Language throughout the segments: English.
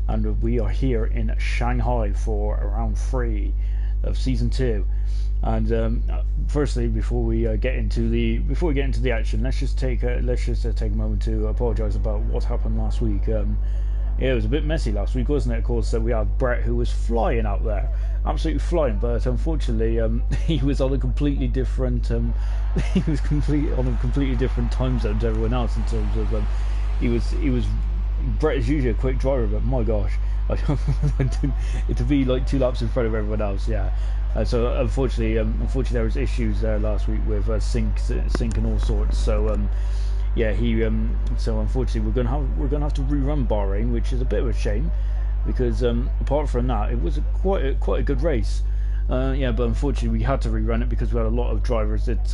and we are here in Shanghai for round 3 of season 2. And firstly, before we get into the action, let's just take a moment to apologise about what happened last week. Yeah, it was a bit messy last week, wasn't it? Of course, we had Brett, who was flying out there, absolutely flying, but unfortunately, he was on a completely different on a completely different time zone to everyone else in terms of he was Brett is usually a quick driver, but my gosh, to be like 2 laps in front of everyone else, yeah. So unfortunately, there was issues there last week with sync and all sorts. So yeah, so unfortunately we're gonna have to rerun Bahrain, which is a bit of a shame, because apart from that, it was quite a good race. Yeah, but unfortunately we had to rerun it because we had a lot of drivers that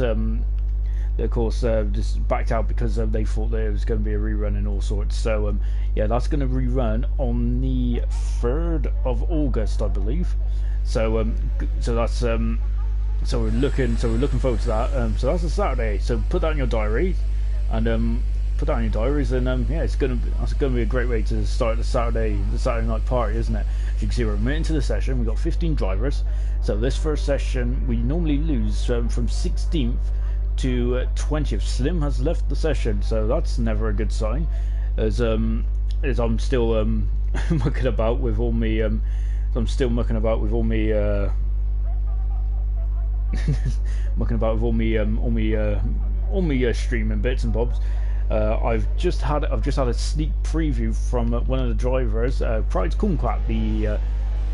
of course just backed out because they thought that it was going to be a rerun and all sorts. So yeah, that's going to rerun on the 3rd of August, I believe. So that's so we're looking forward to that. So that's a Saturday. So put that in your diary, and put that in your diaries, and yeah, that's gonna be a great way to start the Saturday night party, isn't it? As you can see, we're admitting to the session. We've got 15 drivers. So this first session, we normally lose from 16th to 20th. Slim has left the session, so that's never a good sign. As I'm still mucking about with all me streaming bits and bobs. I've just had a sneak preview from one of the drivers, Pride's Kumquat.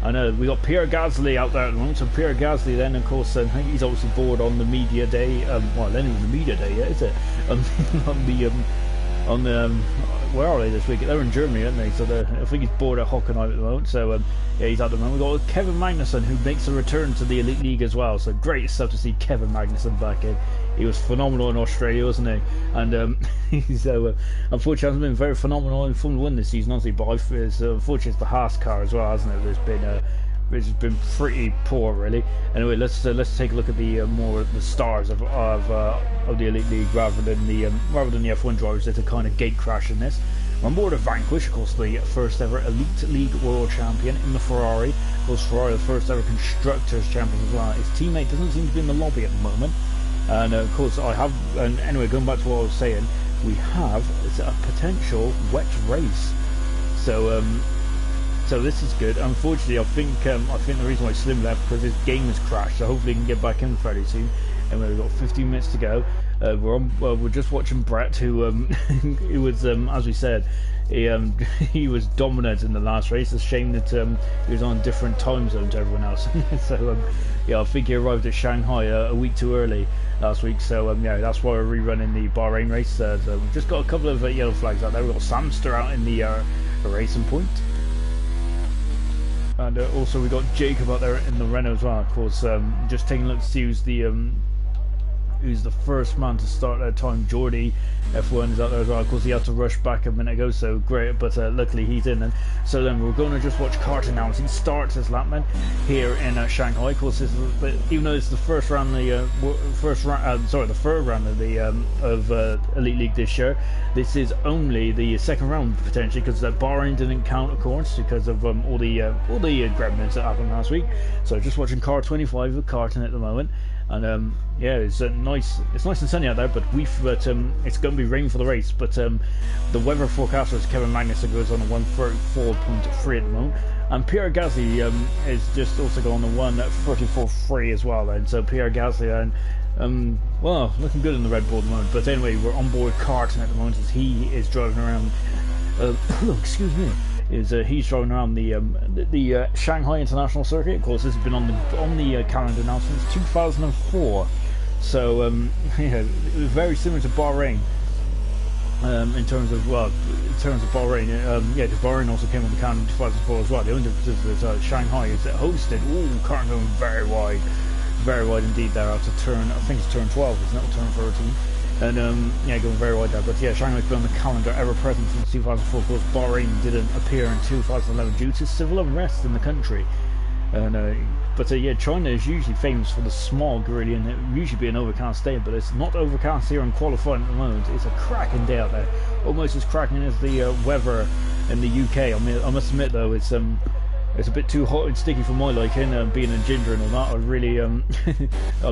I know we got Pierre Gasly out there at the moment. So Pierre Gasly, then of course, he's obviously bored on the media day. Well, then even the media day yet, is it? On the where are they this week? They're in Germany, aren't they? So I think he's bored at Hockenheim at the moment. So yeah, he's at the moment. We've got Kevin Magnussen, who makes a return to the Elite League as well. So great stuff to see Kevin Magnussen back in. He was phenomenal in Australia, wasn't he? And so unfortunately hasn't been very phenomenal in Formula 1 this season, honestly. But unfortunately it's the Haas car as well, hasn't it? It's been pretty poor, really. Anyway, let's take a look at the stars of the Elite League rather than the F1 drivers that are kind of gate crash in this. We're on board of Vanquish, of course, the first ever Elite League World Champion in the Ferrari. Of course, Ferrari, the first ever Constructors Champion as well. His teammate doesn't seem to be in the lobby at the moment. And of course, and anyway, going back to what I was saying, we have a potential wet race. So this is good. Unfortunately, I think the reason why Slim left because his game has crashed. So hopefully he can get back in fairly soon. And we've got 15 minutes to go. We're just watching Brett, who it was as we said, he was dominant in the last race. It's a shame that he was on a different time zone to everyone else. So yeah, I think he arrived at Shanghai a week too early last week. So yeah, that's why we're rerunning the Bahrain race. So we've just got a couple of yellow flags out there. We've got Samster out in the racing point. And also we got Jacob out there in the Renault as well. Of course, just taking a look to see who's the first man to start that time. Jordy F1 is out there as well. Of course, he had to rush back a minute ago, so great, but luckily he's in. And so then we're going to just watch Carton now as he starts his lapman here in Shanghai. Of course, even though it's the third round of the Elite League this year, this is only the second round potentially, because Bahrain didn't count, of course, because of all the gremlins that happened last week. So just watching car 25 with Carton at the moment. And yeah, it's nice and sunny out there, but it's going to be rain for the race. But the weather forecaster is Kevin Magnussen, goes on a 134.3 at the moment, and Pierre Gasly is just also going on the 134.3 as well. And so Pierre Gasly and well, looking good in the Red Bull at the moment. But anyway, we're on board Carton at the moment as he is driving around. Excuse me. He's driving around the Shanghai International Circuit. Of course, this has been on the calendar now since 2004. So yeah, very similar to Bahrain in terms of Bahrain. Yeah, because Bahrain also came on the calendar in 2004 as well. The only difference is that Shanghai is hosted. Ooh, car going very wide indeed there after turn. I think it's turn 12, isn't it? Or turn 13. And yeah, going very wide there. But yeah, Shanghai's been on the calendar ever present since 2004. Of course, Bahrain didn't appear in 2011 due to civil unrest in the country. And but yeah, China is usually famous for the smog, really, and it usually be an overcast day. But it's not overcast here in qualifying at the moment. It's a cracking day out there, almost as cracking as the weather in the UK. I mean, I must admit though, it's a bit too hot and sticky for my liking. Being a ginger and all that, I really I'm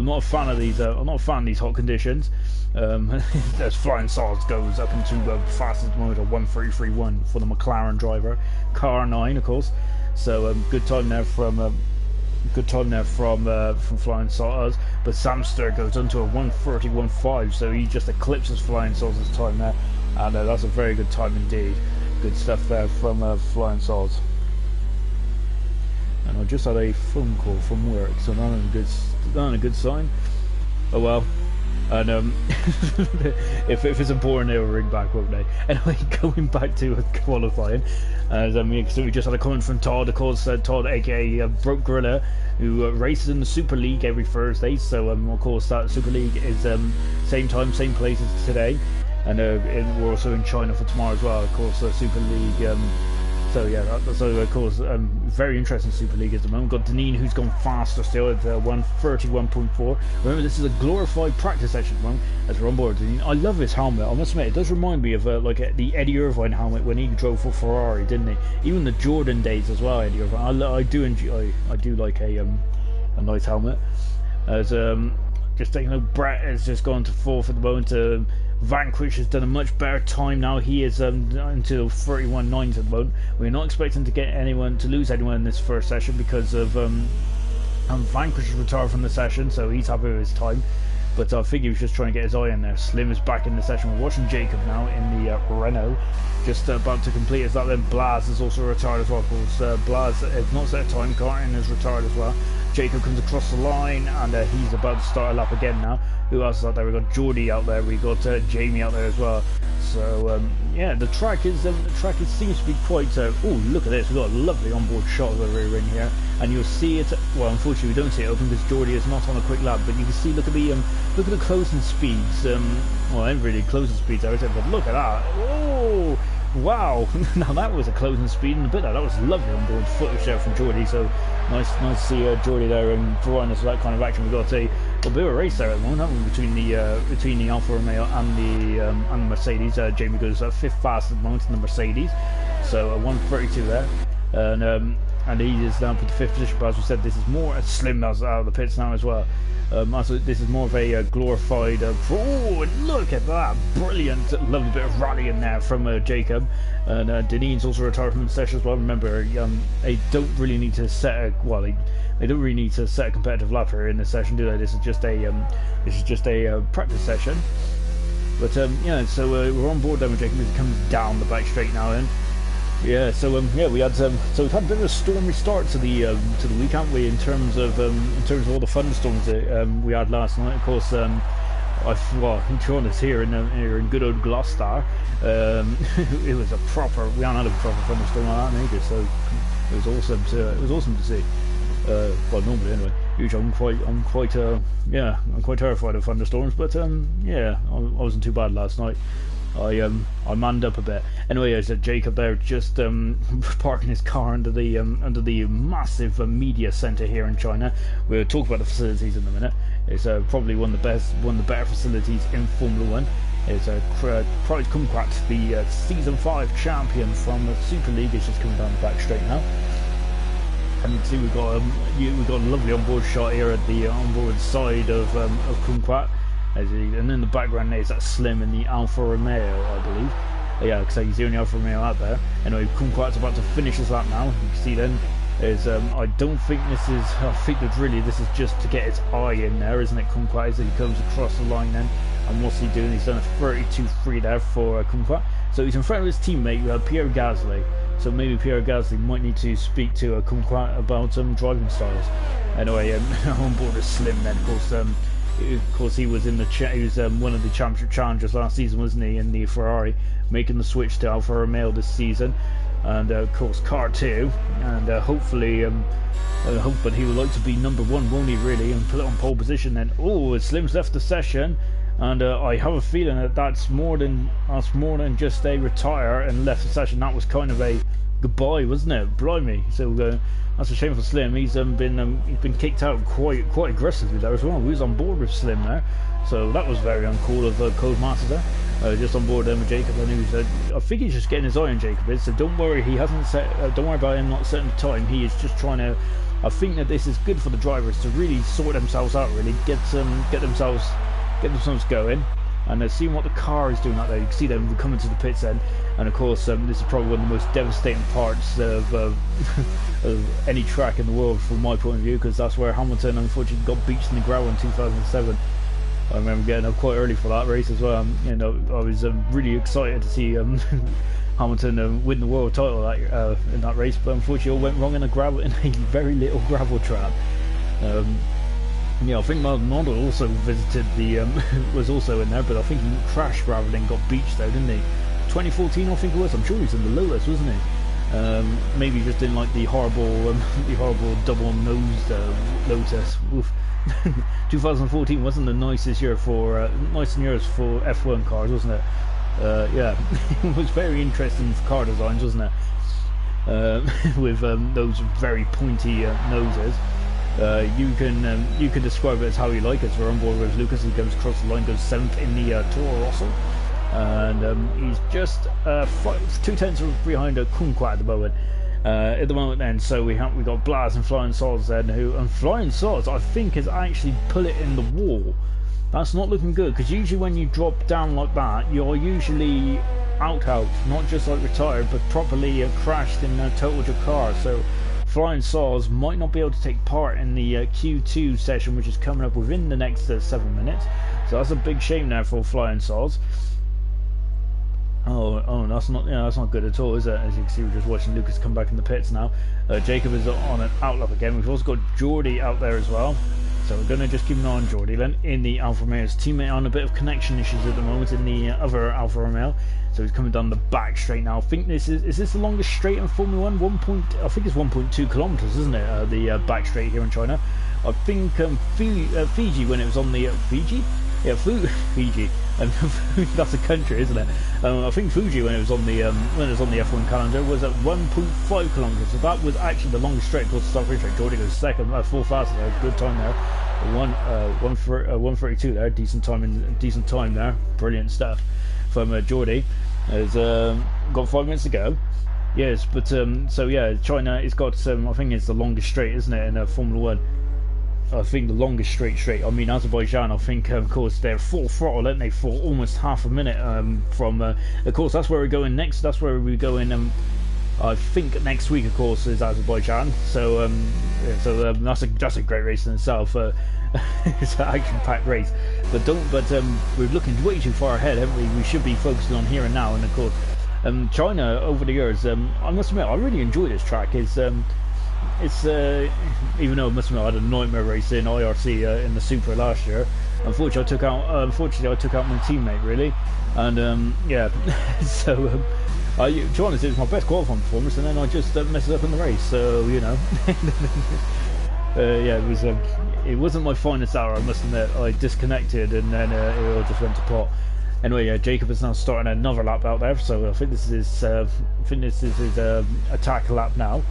not a fan of these. I'm not a fan of these hot conditions. As Flying Sauce goes up into fastest motor 1:33.1 for the McLaren driver, car 9 of course. So good time there from Flying Sauce. But Samster goes onto a 1:31.5, so he just eclipses Flying Sauce's time there, and that's a very good time indeed. Good stuff there from Flying Sauce. And I just had a phone call from work, so not a good sign. Oh well. And if it's a boring, they'll ring back, won't they? Anyway, going back to qualifying, so we just had a comment from Todd, of course. Todd, aka Broke Gorilla, who races in the Super League every Thursday. So of course that Super League is same time, same place as today, and we're also in China for tomorrow as well. Of course, Super League. So yeah, so of course, very interesting Super League at the moment. We've got Deneen, who's gone faster still at 1:31.4. Remember, this is a glorified practice session as we're on board. Deneen, I love his helmet. I must admit, it does remind me of like the Eddie Irvine helmet when he drove for Ferrari, didn't he? Even the Jordan days as well. Eddie Irvine. I do enjoy. I do like a nice helmet. As just taking a look, Brett has just gone to 4th at the moment. Vanquish has done a much better time now. He is until 31.9 at the moment. We're not expecting to lose anyone in this first session because of Vanquish is retired from the session, so he's happy with his time. But I think he was just trying to get his eye in there. Slim is back in the session. We're watching Jacob now in the Renault, just about to complete his lap. Then Blaz is also retired as well. Of course, Blaz has not set a time. Carton is retired as well. Jacob comes across the line, and he's about to start a lap again now. Who else is out there? We've got Geordie out there. We've got Jamie out there as well. So yeah, the track seems to be quite. Oh, look at this! We've got a lovely onboard shot of the rear wing here, and you'll see it. Well, unfortunately, we don't see it open because Geordie is not on a quick lap. But you can see. Look at the closing speeds. Well, I haven't really closing speeds, I would say, but look at that! Oh, wow! Now that was a closing speed, and a bit of that was lovely onboard footage there from Geordie. So nice to see Geordie there and providing us that kind of action. We've got a bit of a race there at the moment, haven't we, between the Alfa Romeo and the Mercedes. Jamie goes 5th fastest at the moment in the Mercedes, so 1:32 there, and he is down for the 5th position. But as we said, this is more Slim as out of the pits now as well. Also, this is more of a glorified. Oh, look at that! Brilliant, lovely bit of rallying there from Jacob. And Deneen's also retired from the session as well. Remember, they don't really need to set they don't really need to set a competitive lap here in this session, do they? This is just a practice session. But yeah, so we're on board then with Jacob. He comes down the back straight now then. Yeah, so yeah, we had so we've had a bit of a stormy start to the week, haven't we? In terms of all the thunderstorms that we had last night. Of course, Sean is here in good old Gloucester. It was we haven't had a proper thunderstorm like that in ages, so it was awesome to see. Well, normally anyway. Usually I'm quite terrified of thunderstorms, but yeah, I wasn't too bad last night. I manned up a bit. Anyway, I said Jacob there just parking his car under the massive media centre here in China. We'll talk about the facilities in a minute. It's probably one of the better facilities in Formula One. It's Pride Kumquat, the season 5 champion from the Super League, is just coming down the back straight now. And you can see we've got a lovely onboard shot here at the onboard side of Kumquat. And in the background there is that Slim in the Alfa Romeo, I believe. Yeah, because he's the only Alfa Romeo out there. Anyway, Kumquat's about to finish his lap now. You can see then is I don't think this is. I think that really this is just to get his eye in there, isn't it? Kumquat, as he comes across the line then. And what's he doing? He's done a 32.3 there for Kumquat. So he's in front of his teammate Pierre Gasly. So maybe Pierre Gasly might need to speak to Kumquat about driving styles. Anyway, on board is Slim then, of course, he was in he was one of the championship challengers last season, wasn't he, in the Ferrari, making the switch to Alfa Romeo this season, and of course car 2, and hopefully he would like to be number 1, won't he, really, and put it on pole position then. Oh, Slim's left the session, and I have a feeling that that's more than just a retire and left the session. That was kind of a goodbye, wasn't it? Blimey. So that's a shame for Slim. He's been kicked out quite aggressively there as well. We was on board with Slim there, So that was very uncool of Codemaster there. Just on board with Jacob, and I think he's just getting his eye on Jacob. So don't worry, he hasn't set. Don't worry about him not setting the time. He is just trying to. I think that this is good for the drivers to really sort themselves out, really get themselves going, and seeing what the car is doing out there. You can see them coming to the pits then, and of course this is probably one of the most devastating parts of, of any track in the world from my point of view, because that's where Hamilton unfortunately got beached in the gravel in 2007. I remember getting up quite early for that race as well. You know, I was really excited to see Hamilton win the world title in that race, but unfortunately all went wrong in a very little gravel trap. Yeah, I think Model also visited the was also in there, but I think he crashed rather than got beached though, didn't he? 2014, I think it was. I'm sure he's in the Lotus, wasn't he? Maybe just in like the horrible double nosed Lotus. Oof. 2014 wasn't the nicest year for F1 cars, wasn't it? Yeah, it was very interesting car designs, wasn't it? With those very pointy noses. You can describe it as how you like it. So we're on board with Lucas. He goes across the line, goes 7th in the Toro Rosso, and he's just 2/10 behind Kunqua at the moment. Then, so we got Blaz and Flying Swords then, and Flying Swords I think has actually put it in the wall. That's not looking good, because usually when you drop down like that, you're usually out, not just like retired, but properly crashed and totaled your car. So Flying Swords might not be able to take part in the Q2 session, which is coming up within the next 7 minutes. So that's a big shame now for Flying Swords. Oh, that's not good at all, is it? As you can see, we're just watching Lucas come back in the pits now. Jacob is on an outlap again. We've also got Geordie out there as well. So we're going to just keep an eye on Geordie then. In the Alfa Romeo's teammate on a bit of connection issues at the moment in the other Alfa Romeo. So he's coming down the back straight now. I think this is this the longest straight in Formula 1? I think it's 1.2 kilometers, isn't it? The back straight here in China. I think Fiji, when it was on the Fiji. Yeah, Fiji, and that's a country, isn't it? I think Fuji, when it was on the F1 calendar, was at 1.5 kilometers. So that was actually the longest straight. Of course, the start finish straight. Geordie goes second, full fast there, good time there. 1:32 there, decent time there, brilliant stuff from Geordie. Has got 5 minutes to go. Yes, but so yeah, China, it's got I think it's the longest straight, isn't it, in Formula 1? I think the longest straight. I mean, Azerbaijan, I think, of course, they're full throttle, aren't they, for almost half a minute from... of course, that's where we're going next. That's where we're going, I think, next week, of course, is Azerbaijan. So, that's a great race in itself. It's an action-packed race. But we're looking way too far ahead, haven't we? We should be focusing on here and now. And, of course, China, over the years, I must admit, I really enjoy this track. It's even though I must admit I had a nightmare race in IRC in the Supra last year. Unfortunately, I took out my teammate, really, and yeah. So to be honest, it was my best qualifying performance, and then I just messed it up in the race. So you know, yeah, it wasn't my finest hour, I must admit. I disconnected, and then it all just went to pot. Anyway, yeah, Jacob is now starting another lap out there, so I think this is his attack lap now.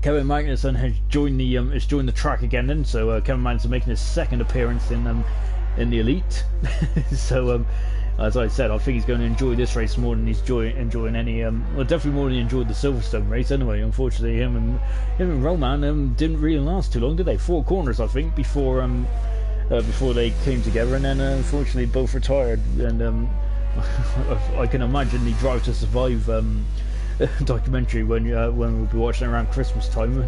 Kevin Magnussen has joined the track again then, so Kevin Magnussen making his second appearance in the Elite. So as I said, I think he's going to enjoy this race more than he's enjoying any well, definitely more than he enjoyed the Silverstone race anyway. Unfortunately, him and Roman didn't really last too long, did they? 4 corners, I think, before they came together, and then unfortunately both retired. And I can imagine the Drive to Survive documentary when we'll be watching it around Christmas time.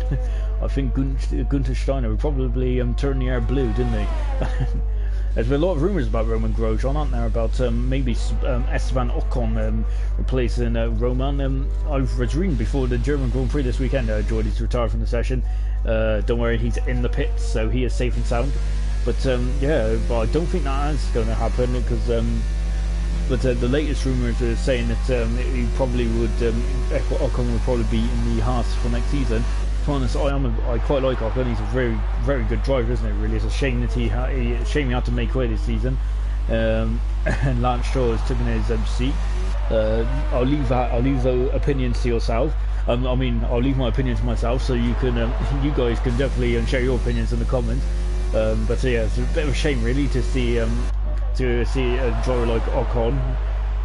I think Gunther Steiner would probably turn the air blue, didn't he? There's been a lot of rumours about Roman Grosjean, aren't there? About maybe Esteban Ocon replacing Roman. I was reading before the German Grand Prix this weekend. Geordie's retired from the session. Don't worry, he's in the pits, so he is safe and sound. But yeah, but I don't think that is going to happen, because. But the latest rumours are saying that he probably would, Ocon would probably be in the Haas for next season. To be honest, I quite like Ocon. He's a very, very good driver, isn't it? Really, it's a shame that he had to make way this season. And Lance Stroll has taken his seat. I'll leave the opinions to yourself. I mean, I'll leave my opinion to myself, so you guys can definitely share your opinions in the comments. But yeah, it's a bit of a shame really to see a driver like Ocon.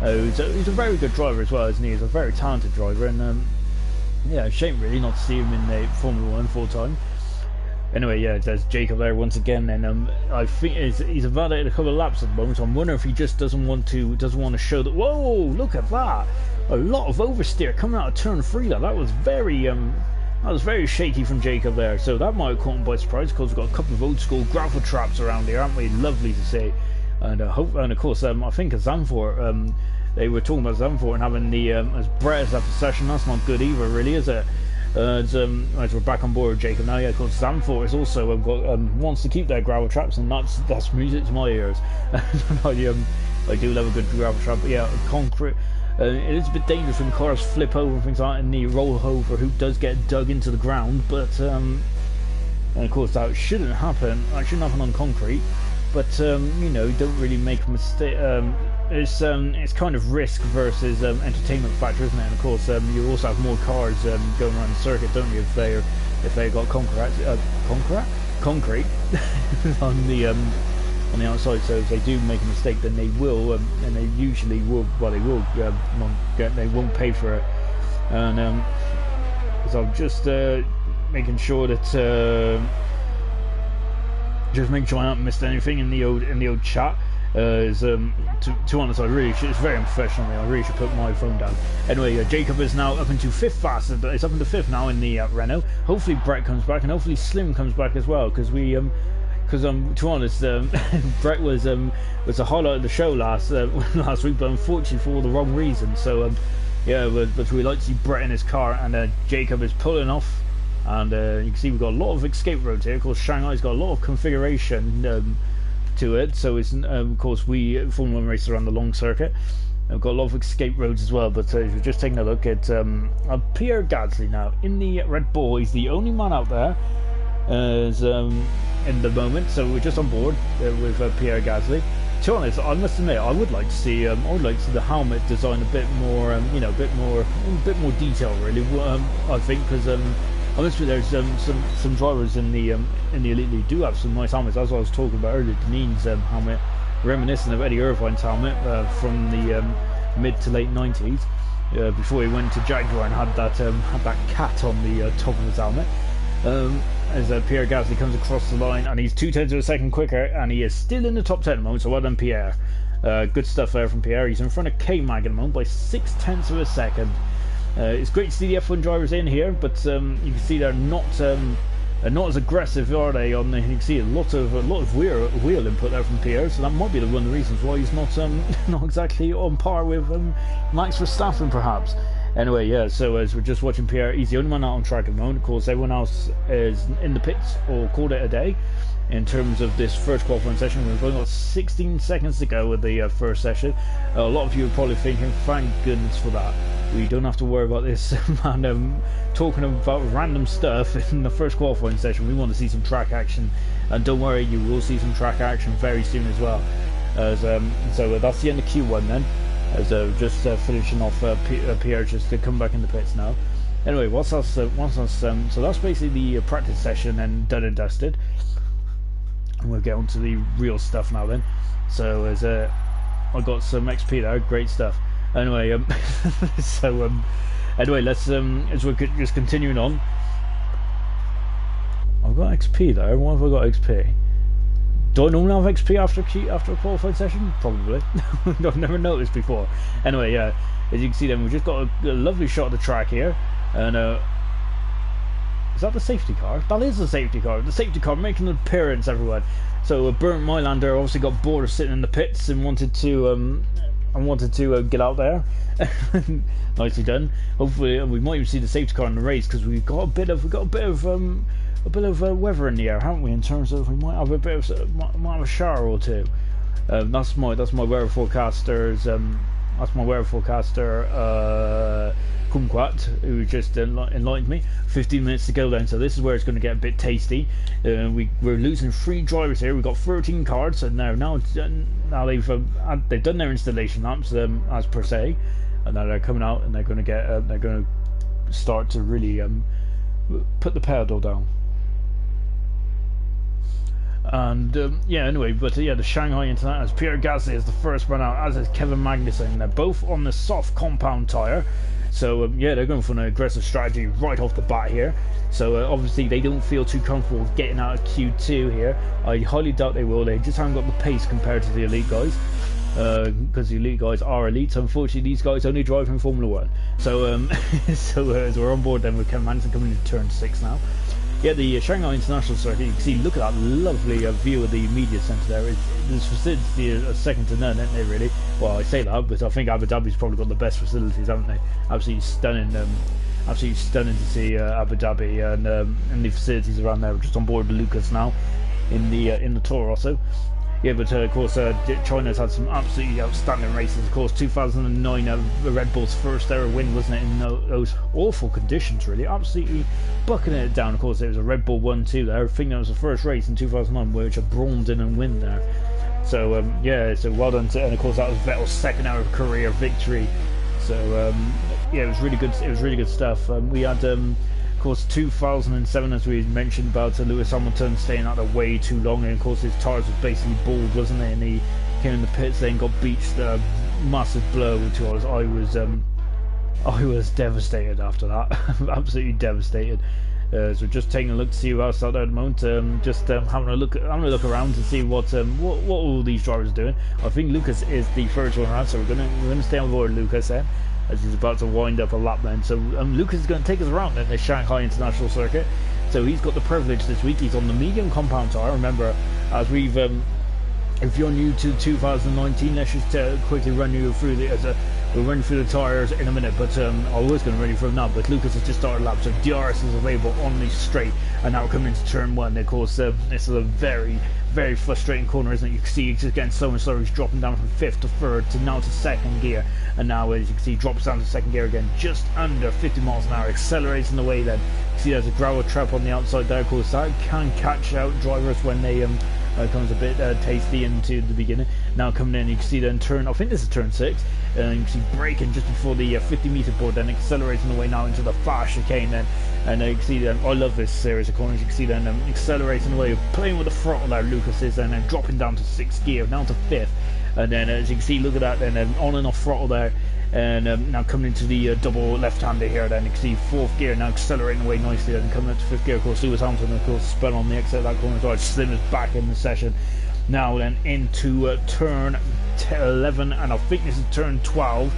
He's a very good driver as well, isn't he? He's a very talented driver, and yeah, shame really not to see him in the Formula 1 full time. Anyway, yeah, there's Jacob there once again, and I think he's evaluated a couple of laps at the moment. So I'm wondering if he just doesn't want to show that. Whoa, look at that! A lot of oversteer coming out of turn 3. That was very shaky from Jacob there. So that might have caught him by surprise, because we've got a couple of old school gravel traps around here, aren't we? Lovely to see. And of course, I think at Zandvoort, they were talking about Zandvoort and having the as Brett as after session. That's not good either, really, is it? As we're back on board with Jacob now, yeah, of course Zandvoort is also wants to keep their gravel traps, and that's music to my ears. I do love a good gravel trap, but yeah, concrete. It is a bit dangerous when cars flip over and things like that in the rollover hoop does get dug into the ground, but and of course that shouldn't happen. That shouldn't happen on concrete. But you know, don't really make a mistake. It's kind of risk versus entertainment factor, isn't it? And of course, you also have more cars going around the circuit, don't you? If they got concrete on the outside. So if they do make a mistake, then they will, and they usually will. Well, they won't pay for it. And so I'm just making sure that. Just make sure I haven't missed anything in the old chat. To be honest, it's very unprofessional. I really should put my phone down. Anyway, Jacob is now up into 5th fastest. It's up into 5th now in the Renault. Hopefully Brett comes back, and hopefully Slim comes back as well, because to be honest, Brett was the highlight of the show last week, but unfortunately for all the wrong reasons. So yeah, but we like to see Brett in his car, and Jacob is pulling off. And you can see we've got a lot of escape roads here. Of course, Shanghai's got a lot of configuration to it. So it's of course we Formula 1 race around the long circuit. We've got a lot of escape roads as well. But if you're just taking a look at Pierre Gasly now in the Red Bull, he's the only man out there in the moment. So we're just on board with Pierre Gasly. To be honest, I must admit, I would like to see the helmet design a bit more, a bit more detail, really. I think because. Honestly, there's some drivers in the Elite League do have some nice helmets. As I was talking about earlier, Deneen's helmet, reminiscent of Eddie Irvine's helmet from the mid to late 90s, before he went to Jaguar and had that cat on the top of his helmet. As Pierre Gasly comes across the line, and he's 0.2 of a second quicker, and he is still in the top 10 at the moment. So well done, Pierre. Good stuff there from Pierre. He's in front of K-Mag at the moment by 0.6 of a second. It's great to see the F1 drivers in here, but you can see they're not as aggressive, are they? You can see a lot of wheel input there from Pierre, so that might be one of the reasons why he's not not exactly on par with Max Verstappen, perhaps. Anyway, yeah. So as we're just watching Pierre, he's the only one out on track at the moment. Of course, everyone else is in the pits or called it a day. In terms of this first qualifying session, we've only got 16 seconds to go with the first session. A lot of you are probably thinking, thank goodness for that. We don't have to worry about this man talking about random stuff in the first qualifying session. We want to see some track action, and don't worry, you will see some track action very soon as well. So that's the end of Q1 then. As just finishing off Pierre just to come back in the pits now. Anyway, so that's basically the practice session and done and dusted. And we'll get on to the real stuff now then. So as I got some XP there, great stuff. Anyway, anyway, let's as we're just continuing on. I've got XP there. Why have I got XP? Do I normally have XP after a qualified session? Probably. I've never noticed before. Anyway, yeah, as you can see then, we've just got a lovely shot of the track here, and is that the safety car? That is the safety car. The safety car making an appearance, everyone. So Burnt Mylander obviously got bored of sitting in the pits and wanted to get out there. Nicely done. Hopefully, we might even see the safety car in the race, because we've got a bit of weather in the air, haven't we? In terms of we might have a shower or two. That's my weather forecaster's. That's my weather forecaster. Kumquat, who just enlightened me. 15 minutes to go then, so this is where it's going to get a bit tasty. We're losing 3 drivers here. We've got 13 cards, and now they've done their installation laps as per se, and now they're coming out and they're going to start to really put the pedal down. And yeah, anyway, but yeah, the Shanghai International, as Pierre Gasly is the first one out, as is Kevin Magnussen. They're both on the soft compound tyre, so yeah, they're going for an aggressive strategy right off the bat here. So obviously they don't feel too comfortable getting out of Q2 here. I highly doubt they will. They just haven't got the pace compared to the elite guys, because the elite guys are elite. So unfortunately, these guys only drive in Formula 1. So so as we're on board then with Kevin Magnussen coming into turn 6 now. Yeah, the Shanghai International Circuit, you can see, look at that lovely view of the media centre there. This facility is second to none, isn't it, really? Well, I say that, but I think Abu Dhabi's probably got the best facilities, haven't they? Absolutely stunning to see Abu Dhabi, and the facilities around there. We're just on board with Lucas now in the Toro Rosso. Yeah, but of course China's had some absolutely outstanding races. Of course, 2009, Red Bull's first ever win, wasn't it, in those awful conditions, really, absolutely bucketing it down. Of course, it was a Red Bull 1-2 there. I think that was the first race in 2009 which a Braun didn't win there. So yeah, so well done and of course that was Vettel's second ever career victory. So yeah, it was really good. It was really good stuff. We had of course 2007, as we mentioned, about Lewis Hamilton staying out there way too long, and of course his tyres was basically bald, wasn't it? And he came in the pits then got beached, massive blow to us. I was devastated after that. Absolutely devastated. So just taking a look to see who else out there at the moment. Having a look around to see what all these drivers are doing. I think Lucas is the first one around, so we're gonna stay on board Lucas then, as he's about to wind up a lap then. So Lucas is going to take us around in the Shanghai International Circuit. So he's got the privilege this week. He's on the medium compound tyre. Remember, as we've if you're new to 2019, let's just quickly run you through we'll run through the tyres in a minute, but I was going to run you through them now, but Lucas has just started a lap, so DRS is available on the straight, and now we're coming into turn 1. Of course, this is a very, very frustrating corner, isn't it? You can see he's just getting slower and slower. He's dropping down from 5th to 3rd to now to 2nd gear, and now, as you can see, he drops down to 2nd gear again, just under 50 miles an hour, accelerating away then. You see there's a gravel trap on the outside there. Of course, that can catch out drivers when they comes a bit tasty into the beginning. Now coming in, you can see then I think this is turn 6, and you can see braking just before the 50-meter board, then accelerating away now into the fast chicane then, and you can see then, I love this series of corners. You can see then accelerating away, playing with the throttle there, Lucas is, and then dropping down to 6th gear, down to 5th, and then as you can see, look at that, then on and off throttle there. And now coming into the double left-hander here, then you can see 4th gear now accelerating away nicely, and coming up to 5th gear. Of course, Lewis Hamilton, of course, spun on the exit of that corner as well. Slim is back in the session. Now then into turn 11, and I think this is turn 12.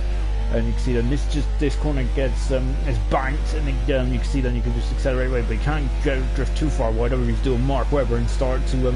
And you can see then this corner gets is banked, and then you can see then you can just accelerate away, but you can't drift too far wide. Otherwise, you do a Mark Webber and start to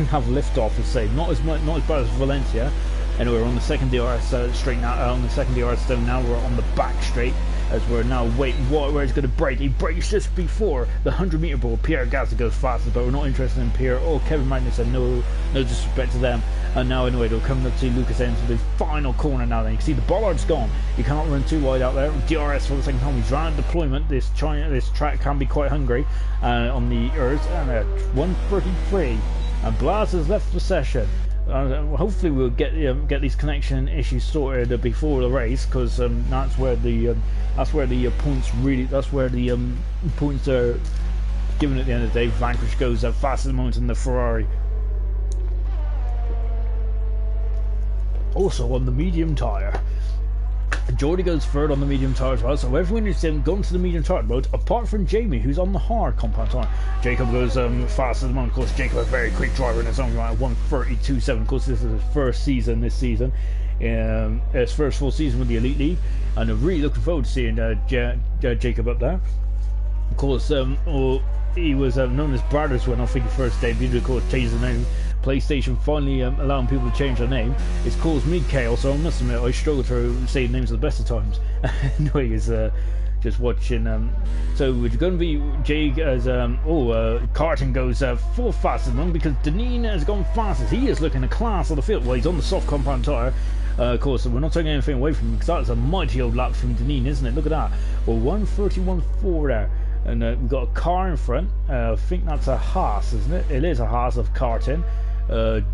have liftoff, let's say. Not as bad as Valencia. Anyway, we're on the second DRS straight now. On the second DRS stone now, we're on the back straight, as we're now waiting where he's going to brake. He brakes just before the 100-meter board. Pierre Gasly goes fastest, but we're not interested in Pierre or Kevin Magnussen. No disrespect to them. And now anyway, they'll come up to Lucas into the final corner now. Then you can see the bollard's gone. You cannot run too wide out there. DRS for the second time. He's ran out of deployment. This track can be quite hungry on the earth. And 133, and Blas has left the session. Hopefully we'll get these connection issues sorted before the race, because that's where the points are given at the end of the day. Vanquish goes at fastest moment in the Ferrari. Also on the medium tyre, Jordy goes third on the medium tyre as well, so everyone is gone to the medium tyre mode apart from Jamie, who's on the hard compound tyre. Jacob goes fast at the moment. Of course, Jacob is a very quick driver in his own right, 1:32.7. Of course, this is his first season this season, his first full season with the Elite League, and I'm really looking forward to seeing Jacob up there. Of course, he was known as Brothers when I think he first debuted. Of course, changed the name. PlayStation finally allowing people to change their name. It's caused me chaos, so I must admit I struggle to say names at the best of times. Anyway, is just watching. So we're going to be Jake as Carton goes 4th fastest one, because Deneen has gone fastest. He is looking a class on the field. Well, he's on the soft compound tyre. Of course, we're not taking anything away from him, because that's a mighty old lap from Deneen, isn't it? Look at that. Well, 1:31.4 there. And we've got a car in front. I think that's a Haas, isn't it? It is a Haas of Carton.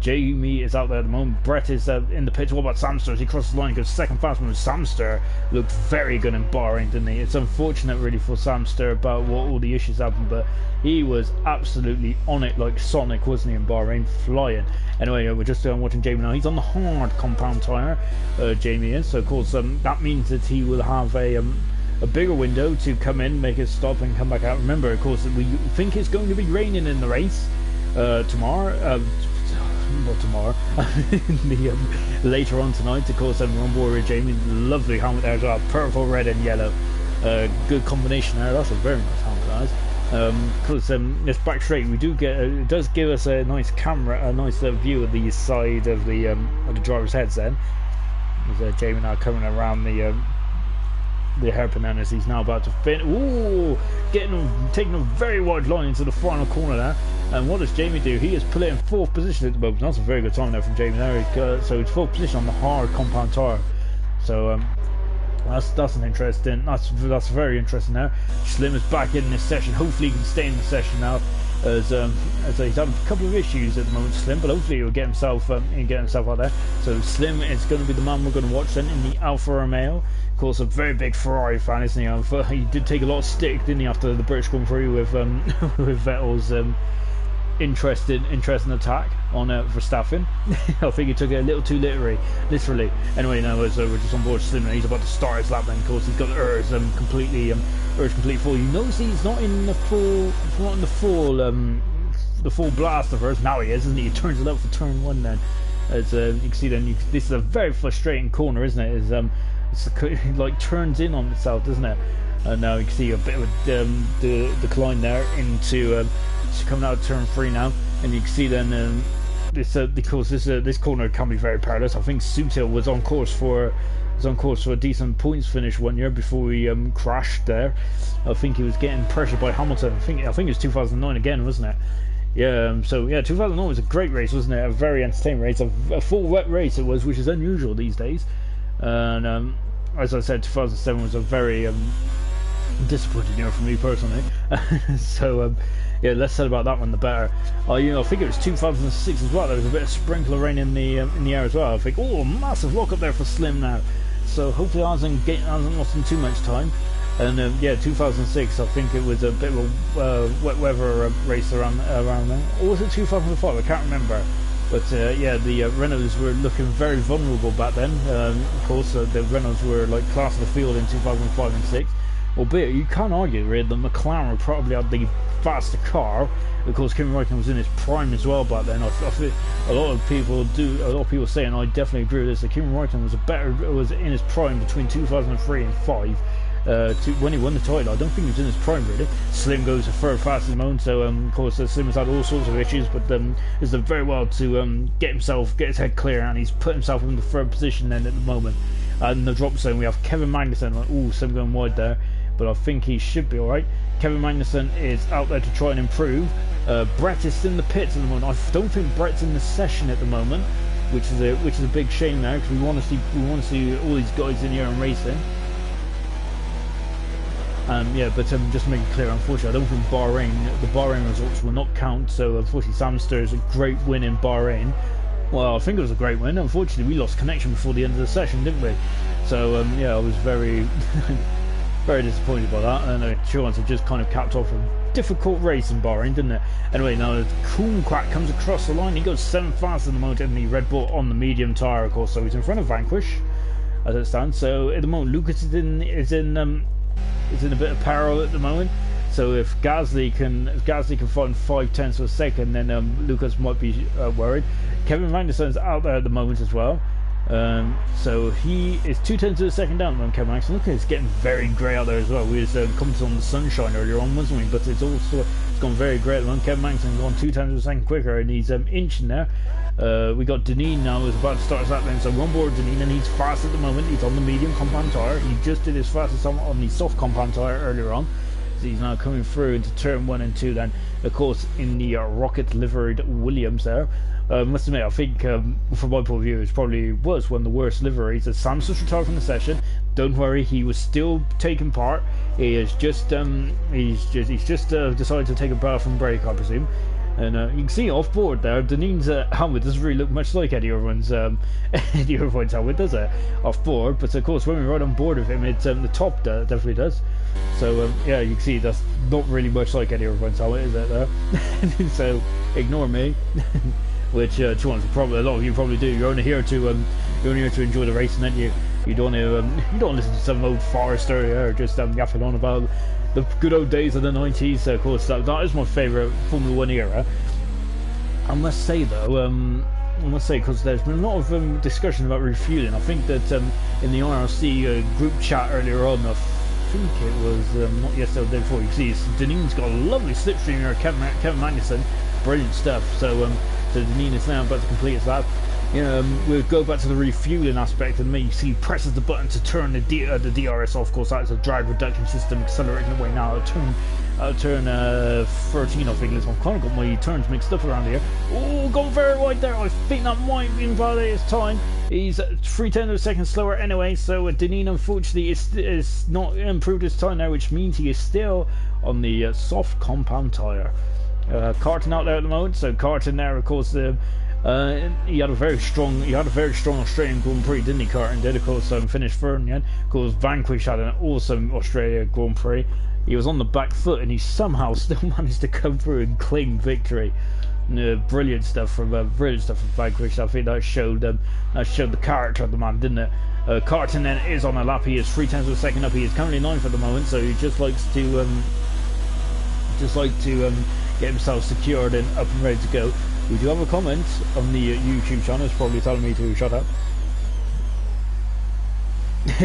Jamie is out there at the moment. Brett is in the pits. What about Samster? As he crosses the line, he goes second fast. Samster looked very good in Bahrain, didn't he? It's unfortunate really for Samster about what all the issues happened, but he was absolutely on it like Sonic, wasn't he, in Bahrain, flying. Anyway, we're just watching Jamie now. He's on the hard compound tyre, Jamie is, so of course that means that he will have a bigger window to come in, make it stop and come back out. Remember, of course, we think it's going to be raining in the race tomorrow, not tomorrow, later on tonight. Of course, I'm on board with Jamie. Lovely helmet there as well, purple, red and yellow. Good combination there. That's a very nice helmet, guys. Because this back straight, we do get it does give us a nice camera, a nice view of the side of the driver's heads. Then there's Jamie now coming around the hairpin end as he's now about to fin. Ooh, taking a very wide line into the final corner there. And what does Jamie do? He is put it in fourth position at the moment. That's a very good time there from Jamie there. So it's fourth position on the hard compound tyre. So that's an interesting. That's very interesting there. Slim is back in this session. Hopefully he can stay in the session now. As he's had a couple of issues at the moment, Slim, but hopefully he'll get himself out there. So Slim is going to be the man we're going to watch then in the Alfa Romeo. Of course, a very big Ferrari fan, isn't he? He did take a lot of stick, didn't he, after the British Grand Prix with with Vettel's interesting attack on Verstappen. I think he took it a little too literally. Anyway, now we're just on board Slim and he's about to start his lap. Then, of course, he's got ERS completely full. You notice he's not in the full blast of ERS. Now he is, isn't he? He turns it up for turn one. Then, as you can see, this is a very frustrating corner, isn't it? It like turns in on itself, doesn't it? And now you can see a bit of the decline there into coming out of turn 3 now, and you can see then because this corner can be very perilous. I think Sutil was on course for a decent points finish one year before he crashed there. I think he was getting pressured by Hamilton. I think it was 2009 again, wasn't it? Yeah. So yeah, 2009 was a great race, wasn't it? A very entertaining race, a full wet race it was, which is unusual these days. And as I said, 2007 was a very disappointing year for me personally. So yeah, less said about that one the better. I think it was 2006 as well. There was a bit of sprinkler rain in the air as well. I think, oh, massive lock up there for Slim now. So hopefully I hasn't lost him too much time. And yeah, 2006, I think it was a bit of a wet weather race around there. Or was it 2005? I can't remember. But yeah, the Renaults were looking very vulnerable back then. Of course, the Renaults were like class of the field in 2005 and 6. Albeit, you can't argue really, the McLaren probably had the faster car. Of course, Kimi Räikkönen was in his prime as well back then. I think a lot of people say, and I definitely agree with this, that Kimi Räikkönen was in his prime between 2003 and 5. When he won the title, I don't think he was in his prime really. Slim goes a third fastest moment, so of course Slim has had all sorts of issues, but has done very well to get his head clear, and he's put himself in the third position then at the moment. And in the drop zone we have Kevin Magnussen. Ooh, Slim going wide there, but I think he should be alright. Kevin Magnussen is out there to try and improve. Brett is in the pits at the moment. I don't think Brett's in the session at the moment, which is a big shame now, because we want to see all these guys in here and racing. Yeah, but just to make it clear, unfortunately, I don't think the Bahrain results will not count. So unfortunately, Samster's a great win in Bahrain. Well, I think it was a great win. Unfortunately, we lost connection before the end of the session, didn't we? So yeah, I was very very disappointed by that. And Chance have just kind of capped off a difficult race in Bahrain, didn't it? Anyway, now Kuhnquack comes across the line. He goes 7th fast at the moment in the Red Bull on the medium tyre, of course. So he's in front of Vanquish as it stands. So at the moment, Lucas is in a bit of peril at the moment. So if Gasly can find 5/10 of a second, then Lucas might be worried. Kevin Magnussen's out there at the moment as well. So he is 2/10 of a second down on Kevin Magnussen. Look, it's getting very grey out there as well. We was commenting on the sunshine earlier on, wasn't we? But it's gone very grey at the moment. Kevin Magnussen gone 2/10 of a second quicker, and he's inching there. We got Deneen now who's about to start his lap then, so we're on board Deneen, and he's fast at the moment. He's on the medium compound tyre. He just did his fastest on the soft compound tyre earlier on. So he's now coming through into turn 1 and 2 then, of course, in the rocket liveried Williams there. Must admit, I think from my point of view, it probably was one of the worst liveries. As Samson's retired from the session, don't worry, he was still taking part. He is just decided to take a bath and break, I presume. And you can see off board there, Deneen's helmet doesn't really look much like Eddie Irvine's helmet, does it? Off board, but of course when we ride on board of him, it's the top definitely does. So yeah, you can see that's not really much like Eddie Irvine's helmet, is it? There. So ignore me. Which to be honest, probably a lot of you probably do. You're only here to enjoy the racing, aren't you? You don't want to listen to some old Forester or just yapping on about the good old days of the 90s. Of course, that is my favourite Formula 1 era. I must say though, because there's been a lot of discussion about refueling. I think that in the IRC group chat earlier on, I think it was not yesterday or the day before, you see Deneen's got a lovely slipstream here, Kevin Magnussen, brilliant stuff. So Deneen is now about to complete his lap. We'll go back to the refueling aspect, and you see he presses the button to turn the DRS off. Of course, that's a drag reduction system accelerating away now. Turn 13, I think it is. I've kind of got my turns mixed up around here. Oh, gone very wide there. I think that might invalidate his time. He's 3/10 of a second slower anyway, so Deneen unfortunately is not improved his time now, which means he is still on the soft compound tyre. Carton out there at the moment, so Carton there, of course, he had a very strong Australian Grand Prix, didn't he? Carton did, of course, finished third in the end. Of course, Vanquish had an awesome Australia Grand Prix. He was on the back foot, and he somehow still managed to come through and claim victory. Brilliant stuff from Vanquish. I think that showed the character of the man, didn't it? Carton then is on a lap. He is 3/10 of a second up. He is currently 9th at the moment, so he just likes to get himself secured and up and ready to go. We do have a comment on the YouTube channel. It's probably telling me to shut up.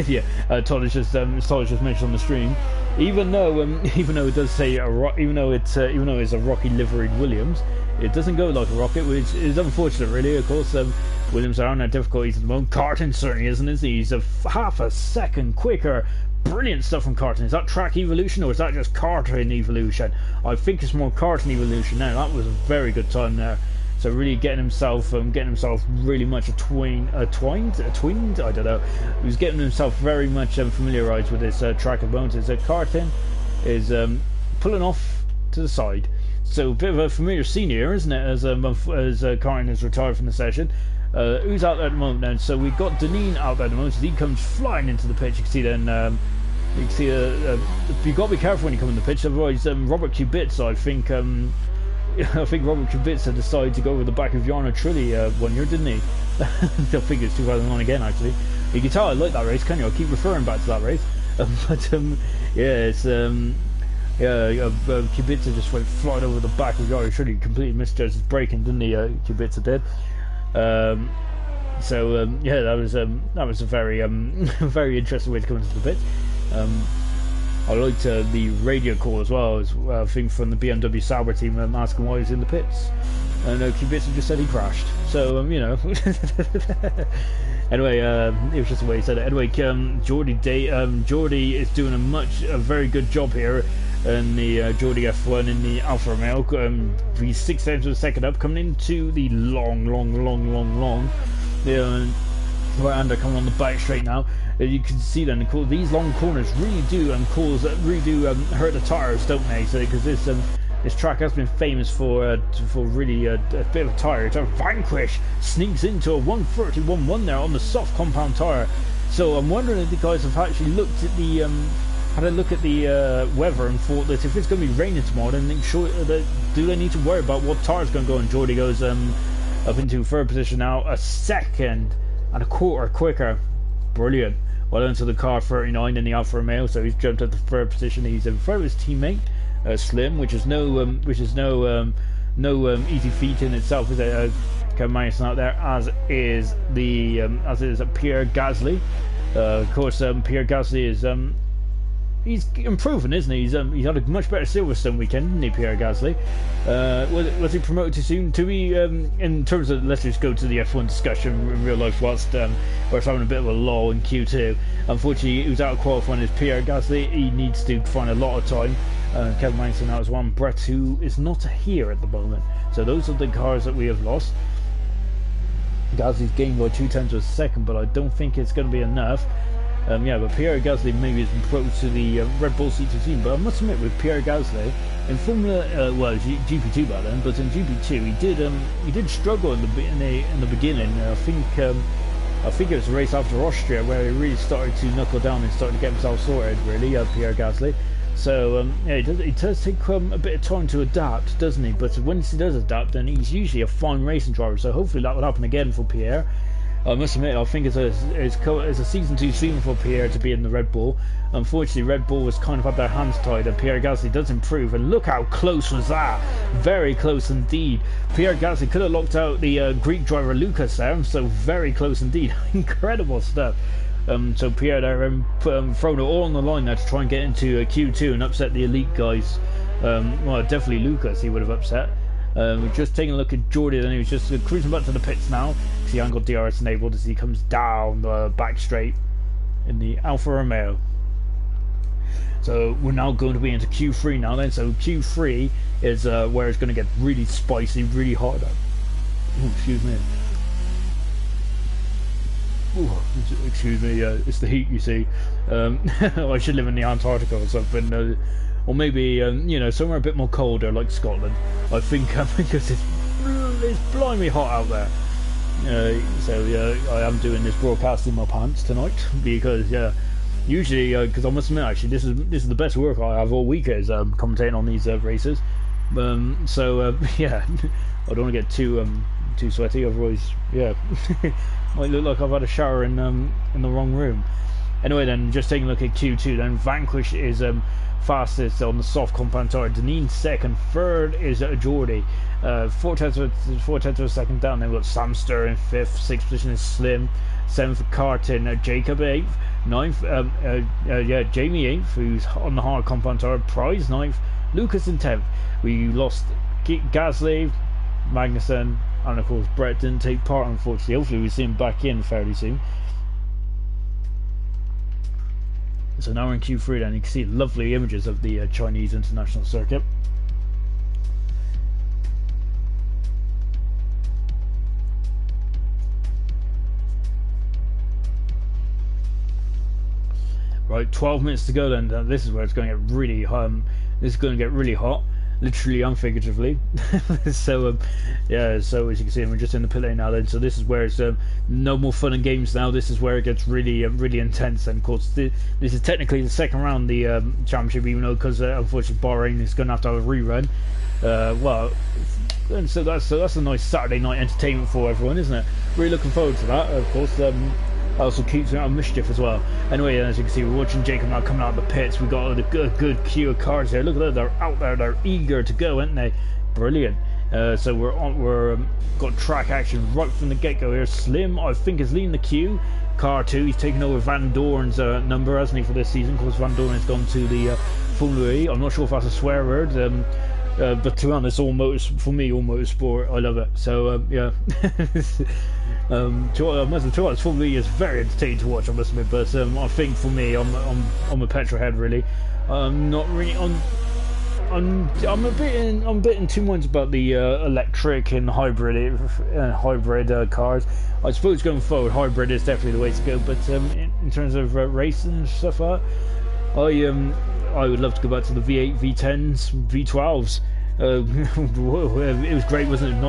Yeah, Todd has just mentioned on the stream. Even though it does say even though it's a Rocky liveried Williams, it doesn't go like a rocket, which is unfortunate, really. Of course, Williams are on their difficulties at the moment. Carton certainly isn't, is he? He's half a second quicker. Brilliant stuff from Carton. Is that track evolution or is that just Carton evolution? I think it's more Carton evolution now. That was a very good time there. So really getting himself really much twined. I don't know. He was getting himself very much familiarised with this track at the moment. Carton is pulling off to the side. So a bit of a familiar scene here, isn't it? As Carton has retired from the session. Who's out there at the moment then? So we've got Deneen out there at the moment. As he comes flying into the pitch, you can see then. You can see you've got to be careful when you come in the pitch. Otherwise, Robert Kubica, I think Robert Kubica decided to go over the back of Jarno Trulli one year, didn't he? I think it's 2009 again, actually. You can tell I like that race, can you? I keep referring back to that race. Kubica just went flying over the back of Jarno Trulli, completely misjudged his braking, didn't he? Kubica did. That was a very very interesting way to come into the pit. I liked the radio call as well. As I think from the BMW Sauber team asking why he's in the pits, and Kubica just said he crashed. So anyway, it was just the way he said it. Anyway, Jordi is doing a very good job here in the Jordi F1 in the Alfa Romeo. He's 6/10 of a second up, coming into the long right-hander coming on the back straight now. You can see then these long corners really do hurt the tyres, don't they? So because this track has been famous for really a bit of a tyre. Vanquish sneaks into a 131.1 there on the soft compound tyre. So I'm wondering if the guys have actually looked at the had a look at the weather and thought that if it's going to be raining tomorrow, then do they need to worry about what tyre's going to go on? Jordi goes up into third position now, a second and a quarter quicker. Brilliant. Well into the car 39 in the Alfa Romeo, so he's jumped up to third position. He's in front of his teammate Slim, which is no easy feat in itself, is it? Kevin Magnussen out there, as is Pierre Gasly. Of course, Pierre Gasly is he's improving, isn't he? He's had a much better Silverstone weekend, didn't he, Pierre Gasly? Was he promoted too soon? To be in terms of, let's just go to the F1 discussion in real life. Whilst we're having a bit of a lull in Q2, unfortunately, who's out of qualifying is Pierre Gasly. He needs to find a lot of time. Kevin Magnussen out as one. Brett, who is not here at the moment. So those are the cars that we have lost. Gasly's gained by 0.2 of a second, but I don't think it's going to be enough. Yeah, but Pierre Gasly maybe is pro to the Red Bull C2 team. But I must admit, with Pierre Gasly in Formula, GP2 by then, but in GP2 he did struggle in the beginning. I think it was a race after Austria where he really started to knuckle down and started to get himself sorted. Really, Pierre Gasly. So yeah, it does take a bit of time to adapt, doesn't he? But once he does adapt, then he's usually a fine racing driver. So hopefully that will happen again for Pierre. I must admit, I think it's a season 2 season for Pierre to be in the Red Bull. Unfortunately, Red Bull was kind of had their hands tied, and Pierre Gasly does improve. And look how close was that! Very close indeed. Pierre Gasly could have locked out the Greek driver Lucas there, so very close indeed. Incredible stuff. So Pierre there thrown it all on the line there to try and get into Q2 and upset the elite guys. Well, definitely Lucas he would have upset. Just taking a look at Jordi, then he was just cruising back to the pits now. See, I got DRS enabled as he comes down the back straight in the Alfa Romeo. So we're now going to be into Q3 now then. So Q3 is where it's going to get really spicy, really hot. Ooh, excuse me. Ooh, excuse me, it's the heat, you see. I should live in the Antarctica or something. Or maybe, you know, somewhere a bit more colder, like Scotland. I think because it's blimey hot out there. So yeah, I am doing this broadcast in my pants tonight because usually because I must admit actually this is the best work I have all week is commentating on these races. So yeah, I don't want to get too sweaty, otherwise yeah, might look like I've had a shower in the wrong room. Anyway, then just taking a look at Q2, then Vanquish is fastest on the soft compound tire. Deneen second, third is Jordi. 4 tenths of a second down. Then we've got Sam Sturr in fifth, sixth position is Slim, seventh Carton, Jacob eighth, ninth, Jamie eighth, who's on the hard compound tire. Prize ninth, Lucas in 10th. We lost Gasly, Magnussen, and of course Brett didn't take part unfortunately. Hopefully we see him back in fairly soon. So now we're in Q3 and you can see lovely images of the Chinese international circuit. Right, 12 minutes to go then. This is where it's going to get really this is going to get really hot, literally and figuratively. So yeah, so as you can see we're just in the pit lane now then, so this is where it's no more fun and games now. This is where it gets really really intense, and of course this is technically the second round of the championship, even though because unfortunately Bahrain is going to have a rerun. Well, and so that's a nice Saturday night entertainment for everyone, isn't it? Really looking forward to that. Of course also keeps me out of mischief as well. Anyway, as you can see, we're watching Jacob now coming out of the pits. We've got a good queue of cars here. Look at that, they're out there, they're eager to go, aren't they? Brilliant. So we're got track action right from the get-go here. Slim, I think, is leading the queue. Car 2, he's taken over Van Doorn's number, hasn't he, for this season? Because Van Doorn has gone to the Formula E. I'm not sure if that's a swear word. But to be honest, for me, all motorsport, I love it. So yeah, Formula E is very entertaining to watch, I must admit. But I think for me, I'm a petrol head really. Not really. I'm a bit in two minds about the electric and hybrid cars. I suppose going forward, hybrid is definitely the way to go. But in terms of racing and stuff like that, I would love to go back to the V8, V10s, V12s. It was great, wasn't it?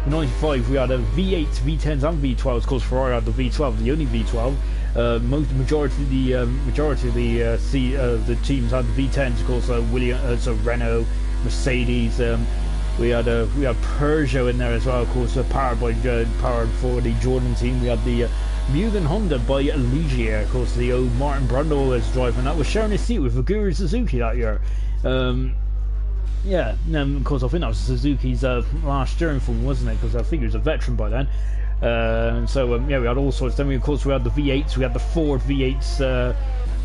95 we had a V8, V10s and V12s. Of course Ferrari had the V12, the only V12. Majority of the teams had the V10s. Of course, so Renault, Mercedes. We had Peugeot in there as well. Of course, powered for the Jordan team. We had the Mugen Honda by Ligier. Of course, the old Martin Brundle was driving that. Was sharing his seat with Aguri Suzuki that year. Yeah, and of course I think that was Suzuki's last year in Formula, wasn't it? Because I think he was a veteran by then. Yeah, we had all sorts. Then of course we had the V8s, we had the Ford V8s.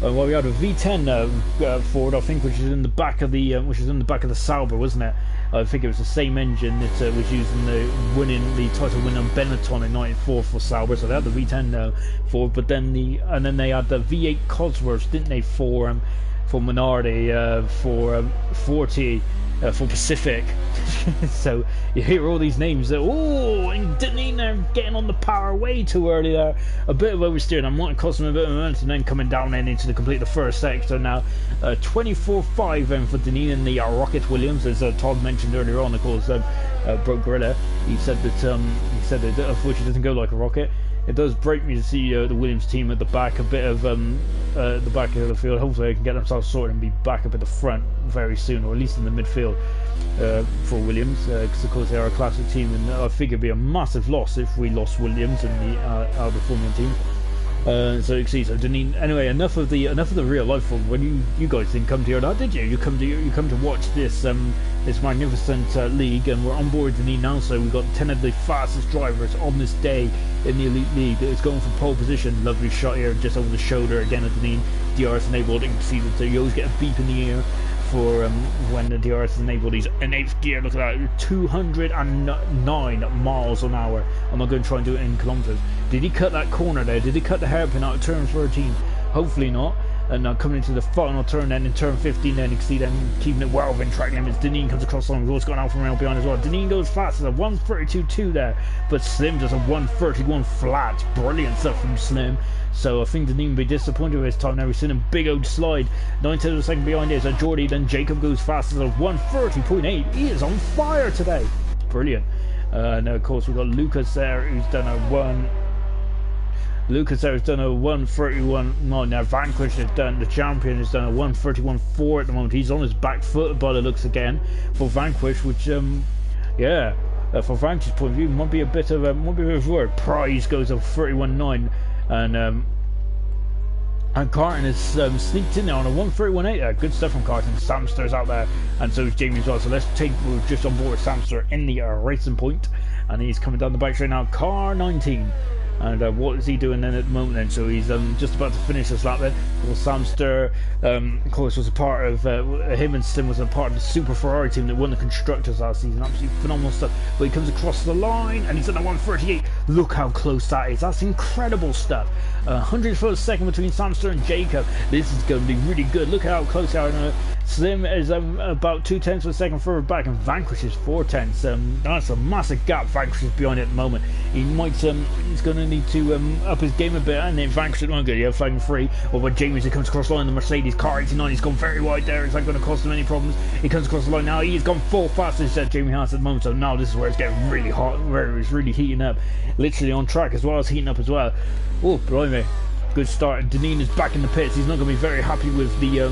Well, we had a V10 Ford, I think, which is in the back of the Sauber, wasn't it? I think it was the same engine that was used in the title win on Benetton in '94 for Sauber. So they had the V10 Ford, but then they had the V8 Cosworths, didn't they, for Minardi, for 40. for Pacific. So you hear all these names that, oh, and Deneen are getting on the power way too early there. A bit of oversteering. I might cost them a bit of momentum, then coming down in into the first sector now. 24.5 for Deneen and the Rocket Williams, as Todd mentioned earlier on. Of course, Broke Gorilla. He said that unfortunately it doesn't go like a rocket. It does break me to see the Williams team at the back, a bit of the back of the field. Hopefully they can get themselves sorted and be back up at the front very soon, or at least in the midfield for Williams, because of course they are a classic team, and I think it'd be a massive loss if we lost Williams and the outperforming team. So you see, so Deneen. Anyway, enough of the real life fun. When you guys didn't come to hear that, did you? You come to watch this this magnificent league, and we're on board Deneen now. So we've got 10 of the fastest drivers on this day in the Elite League. It's going for pole position. Lovely shot here, just over the shoulder again at Deneen. DRS enabled. You can see that you always get a beep in the ear for when the DRS is enabled. He's in 8th gear. Look at that, 209 miles an hour. I'm not going to try and do it in kilometers. Did he cut that corner there? Did he cut the hairpin out of turn 13? Hopefully not. And now coming into the final turn, then in turn 15, then you can see them keeping it well within track limits. Deneen comes across the line. We've also got out from around behind as well. Deneen goes fast as a 1:32.2 there, but Slim does a 1:31 flat. Brilliant stuff from Slim. So I think Deneen will be disappointed with his time now. We've seen a big old slide. 9 tenths of a second behind is Jordy. Then Jacob goes fast as a 1:30.8. He is on fire today. Brilliant. Now of course we've got Lucas there, who's done a 1:31.9. Now Vanquish has done, the champion has done a 1:31.4 at the moment. He's on his back foot by the looks again for Vanquish, which from Vanquish's point of view might be a bit of a word. Prize goes up 31.9, and Carton has sneaked in there on a 1:31.8. Good stuff from Carton. Samster's out there, and so is Jamie as well. So we're just on board Samster in the racing point, and he's coming down the bike straight now. Car 19. And what is he doing then at the moment then? So he's just about to finish this lap then. Well, Samster, of course, was a part of, him and Slim was a part of the Super Ferrari team that won the Constructors last season. Absolutely phenomenal stuff. But he comes across the line and he's at a 1:38. Look how close that is. That's incredible stuff. 100th of a second between Samster and Jacob. This is going to be really good. Look at how close they are now. Slim is about 2 tenths of a second further back, and Vanquish is 4 tenths. That's a massive gap. Vanquish is behind it at the moment. He might, he's going to need to up his game a bit, and then Vanquish is not good. Yeah, flagging free. Or when James comes across the line, the Mercedes car 89, he's gone very wide there. Is that going to cause him any problems? He comes across the line now. He's gone full fast, as Jamie Haas at the moment. So now this is where it's getting really hot, where it's really heating up. Literally on track as well as heating up as well. Oh, blimey. Good start. Deneen is back in the pits. He's not going to be very happy with the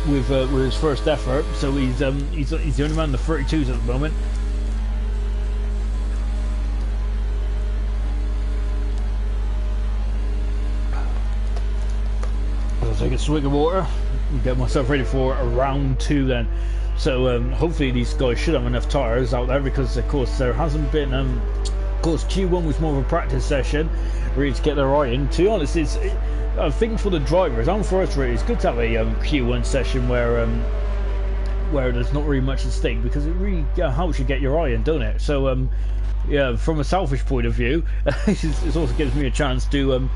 with his first effort, so he's the only man in the 32s at the moment. I'll take a swig of water and get myself ready for round 2 then. So hopefully these guys should have enough tyres out there, because of course there hasn't been of course Q1 was more of a practice session really to get their eye in. To be honest, I think for the drivers and for us, really, it's good to have a Q1 session where there's not really much at stake, because it really helps you get your eye in, don't it? So yeah, from a selfish point of view, it also gives me a chance to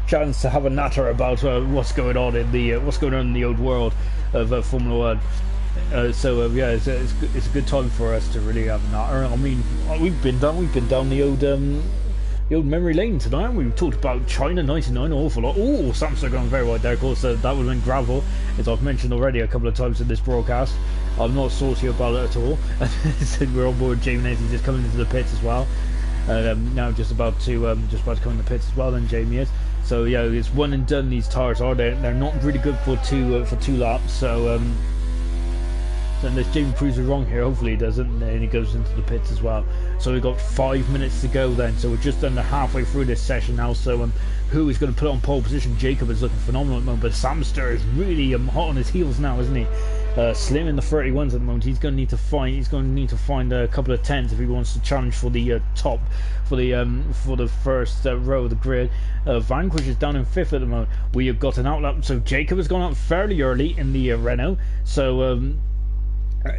have a natter about what's going on in the old world of Formula 1. So yeah, it's a good time for us to really have a natter. I mean, we've been down the old memory lane tonight, and we've talked about China 99 an awful lot. Oh, Samsung going very wide there. Of course, that would have been gravel, as I've mentioned already a couple of times in this broadcast. I'm not salty about it at all. We're on board. Jamie He's just coming into the pits as well. Now just about to come in the pits as well. Then Jamie is. So yeah, it's one and done. These tires are they're not really good for two laps. So unless Jamie proves me wrong here, hopefully he doesn't, and he goes into the pits as well. So we've got 5 minutes to go then, so we're just under halfway through this session now. So who is going to put it on pole position? Jacob is looking phenomenal at the moment, but Samster is really hot on his heels now, isn't he? Slim in the 31s at the moment. He's going to need to find a couple of 10s if he wants to challenge for the top, for the first row of the grid. Vanquish is down in 5th at the moment. We have got an outlap, so Jacob has gone out fairly early in the Renault. So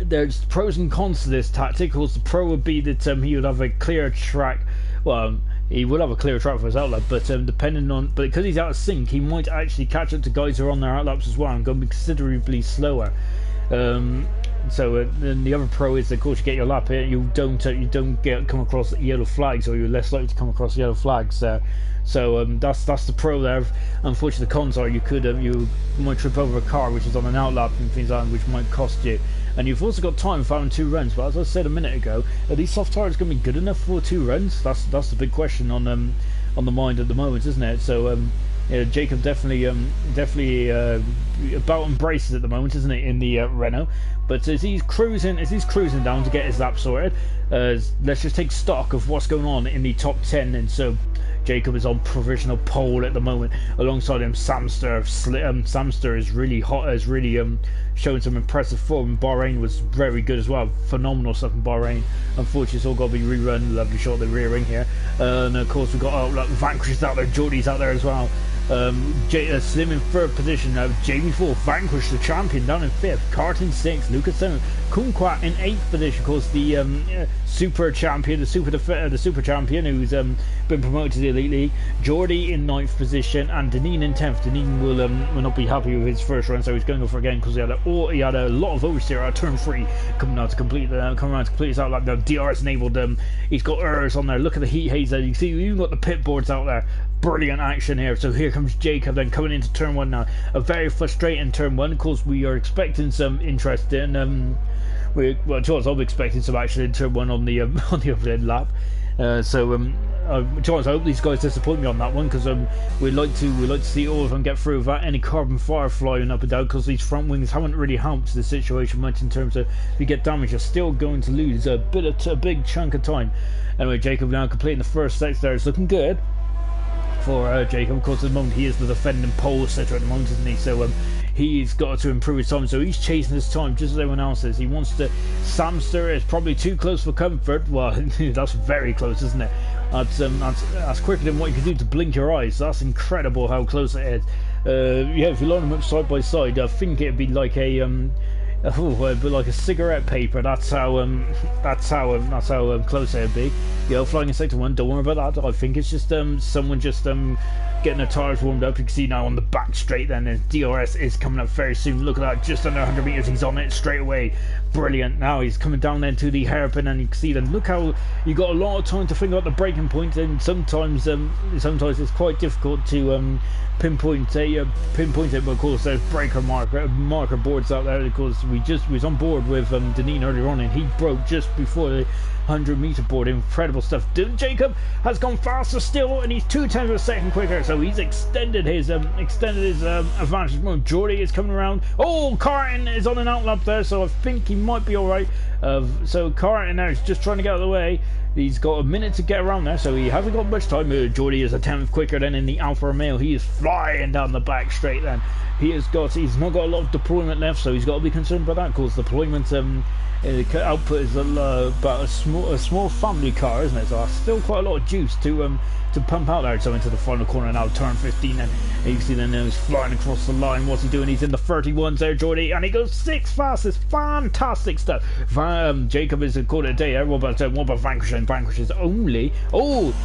there's pros and cons to this tactic. Of course, the pro would be that he would have a clear track. Well, he will have a clear track for his outlap, but but because he's out of sync, he might actually catch up to guys who are on their outlaps as well and go considerably slower. then the other pro is, of course, you get your lap here, you don't come across yellow flags, or you're less likely to come across yellow flags. That's the pro there. Unfortunately, the cons are you might trip over a car which is on an outlap and things like that, which might cost you. And you've also got time for having 2 runs. But as I said a minute ago, are these soft tires going to be good enough for 2 runs? That's the big question on the mind at the moment, isn't it? So yeah, Jacob definitely about embraces at the moment, isn't it, in the Renault? But as he's cruising down to get his lap sorted, let's just take stock of what's going on in the top 10. And so Jacob is on provisional pole at the moment. Alongside him, Samster. Samster is really hot, is really showing some impressive form. Bahrain was very good as well. Phenomenal stuff in Bahrain. Unfortunately, it's all got to be rerun. Lovely shot of the rear wing here. And of course, we've got Vanquish's out there. Geordie's out there as well. Slim in 3rd position. Jamie 4th, Vanquish the champion down in 5th. Carton 6th, Lucas 7th, Kumquat in 8th position. Of course, the super champion, the super champion who's been promoted to the Elite League. Geordie in 9th position, and Deneen in 10th. Deneen will not be happy with his first run, so he's going to go for again because he had a lot of oversteer out of turn 3 coming around to complete his out. Like the DRS enabled. He's got errors on there. Look at the heat haze there. You see, you've got the pit boards out there. Brilliant action here. So here comes Jacob then coming into turn 1 now. A very frustrating turn 1. Of course, we are expecting some interest in Charles, I'll be expecting some action in turn 1 on the overhead lap. Charles, I hope these guys disappoint me on that one, because we'd like to see all of them get through without any carbon fire flying up and down, because these front wings haven't really helped the situation much in terms of, if you get damaged, you're still going to lose a big chunk of time. Anyway, Jacob now completing the first sector there. It's looking good for Jacob. Of course, at the moment he is the defending pole sitter at the moment, isn't he? So he's got to improve his time, so he's chasing his time just as everyone else is. He wants to. Samster is probably too close for comfort. Well, that's very close, isn't it? That's quicker than what you can do to blink your eyes. That's incredible how close it is. Yeah, if you line them up side by side, I think it'd be like a but like a cigarette paper. That's how close it'd be. You know, flying in sector 1. Don't worry about that. I think it's just someone just getting the tires warmed up. You can see now on the back straight. Then the DRS is coming up very soon. Look at that, just under 100 meters. He's on it straight away. Brilliant. Now he's coming down then to the hairpin, and you can see then. Look how you got a lot of time to figure out the braking point, and sometimes it's quite difficult to pinpoint it. But of course, there's marker boards out there. Of course, we was on board with Deneen earlier on, and he broke just before the 100-meter board. Incredible stuff. Jacob has gone faster still, and he's 0.2 of a second quicker, so he's extended his advantage. Geordie is coming around. Oh, Carton is on an outlap there, so I think he might be alright. So Carton now is just trying to get out of the way. He's got a minute to get around there, so he hasn't got much time. Geordie is a 10th quicker than in the Alfa Romeo. He is flying down the back straight then. He's not got a lot of deployment left, so he's got to be concerned about that, because deployment output is about a small family car, isn't it? So that's still quite a lot of juice to pump out there. So into the final corner now, turn 15, and you can see then he's flying across the line. What's he doing? He's in the 31s there, Geordie, and he goes 6 fastest. Fantastic stuff. Jacob is called it a day. What about Vanquish? And Vanquish is only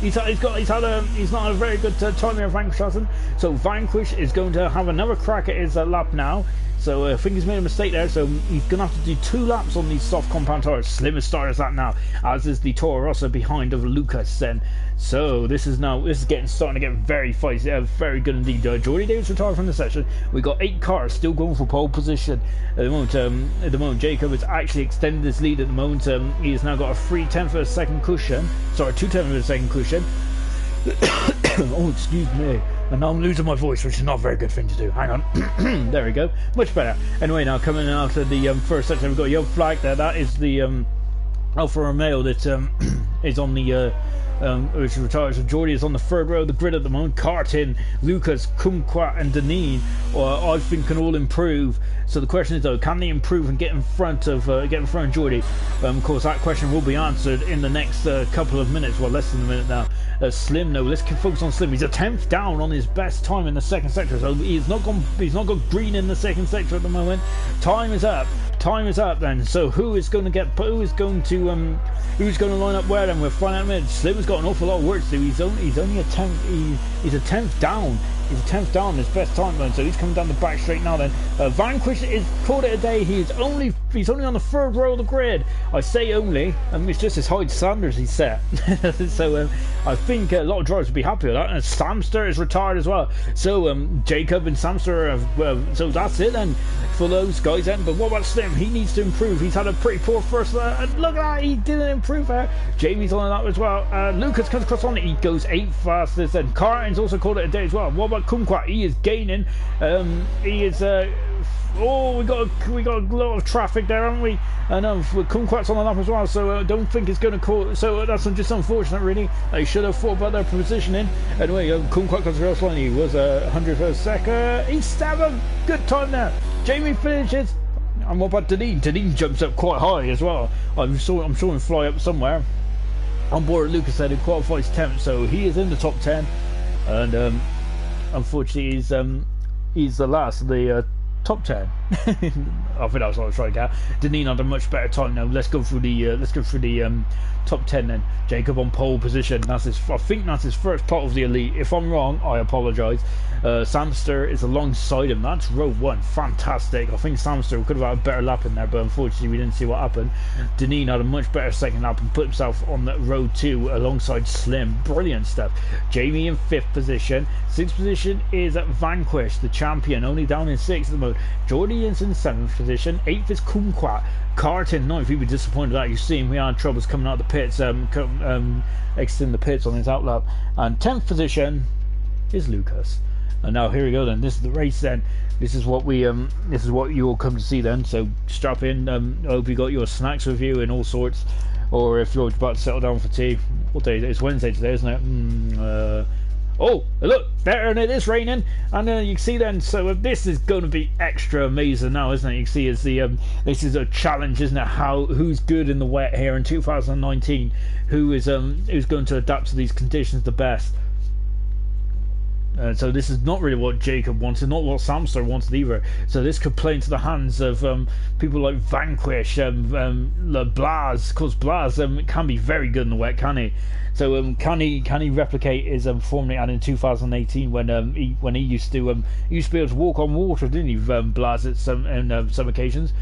he's not a very good time here, Vanquish hasn't. So Vanquish is going to have another crack at his lap now. So I think he's made a mistake there, so he's going to have to do 2 laps on these soft compound tires. Slim as start as that now, as is the Toro Rosso behind of Lucas then. So this is starting to get very feisty, very good indeed. Geordie Davis retired from the session. We got 8 cars still going for pole position at the moment. Jacob has actually extended his lead at the moment. He has now got a 3/10 of a second cushion. Sorry, 2/10 of a second cushion. Oh, excuse me. And now I'm losing my voice, which is not a very good thing to do. Hang on. There we go. Much better. Anyway, now coming after the first section, we've got a yellow flag there. That is the Alfa Romeo that is on the which retires. So Geordie is on the 3rd row of the grid at the moment. Carton, Lucas, Kumquat and Deneen I think can all improve. So the question is though, can they improve and get in front of Geordie? Of course that question will be answered in the next couple of minutes. Well, less than a minute now. Slim, no, let's focus on Slim. He's a 10th down on his best time in the second sector, so he's not got green in the second sector at the moment. Time is up then. So who is going to line up where then? We'll find out in a minute. Slim has got an awful lot of work to do. He's only a 10th down He's 10th down, his best time run, so he's coming down the back straight now then. Vanquish is called it a day. He's only on the 3rd row of the grid. I say only, it's just his height standards he's set. So I think a lot of drivers would be happy with that. And Samster is retired as well. So Jacob and Samster so that's it then for those guys then. But what about Slim? He needs to improve. He's had a pretty poor first and look at that, he didn't improve there. Jamie's on that as well. Lucas comes across on it, he goes 8th fastest, and Carton's also called it a day as well. What about Kumquat? He is gaining. He is oh, we got a lot of traffic there, haven't we? And Kumquat's on the lap as well, so I don't think it's going to cause. So that's just unfortunate, really. They should have thought about their positioning. Anyway, Kumquat comes across line. He was 100th per second. He's 7th. Good time there. Jamie finishes. And what about Deneen? Deneen jumps up quite high as well. I'm sure him fly up somewhere. On board, Lucas said he qualifies 10th, so he is in the top 10. And unfortunately, he's the last of the top 10. I think that's what I was trying to get. Deneen had a much better time now. Let's go through the top 10 then. Jacob on pole position. I think that's his first part of the elite. If I'm wrong, I apologise. Samster is alongside him. That's row 1. Fantastic. I think Samster could have had a better lap in there, but unfortunately we didn't see what happened. Deneen had a much better second lap and put himself on the row 2 alongside Slim. Brilliant stuff. Jamie in 5th position. 6th position is Vanquish, the champion, only down in 6th at the moment. Jordy is in 7th position. 8th is Kumquat. Carton 9th. He'd be disappointed that. You see him, we had troubles coming out of the pits, exiting the pits on his outlap. And 10th position is Lucas. And now here we go then. This is the race then. This is what you all come to see then. So strap in. I hope you got your snacks with you and all sorts. Or if you're about to settle down for tea. What day is it? It's Wednesday today, isn't it? Oh, look, there, and it is raining, and you can see then. So this is going to be extra amazing now, isn't it? You can see as this is a challenge, isn't it? Who's good in the wet here in 2019? Who's going to adapt to these conditions the best? So this is not really what Jacob wanted, not what Samster wanted either. So this could play into the hands of people like Vanquish, Blaz. Of course, Blaz can be very good in the wet, can he? So can he replicate his form he had in 2018 when he used to be able to walk on water, didn't he? Blaz at some occasions.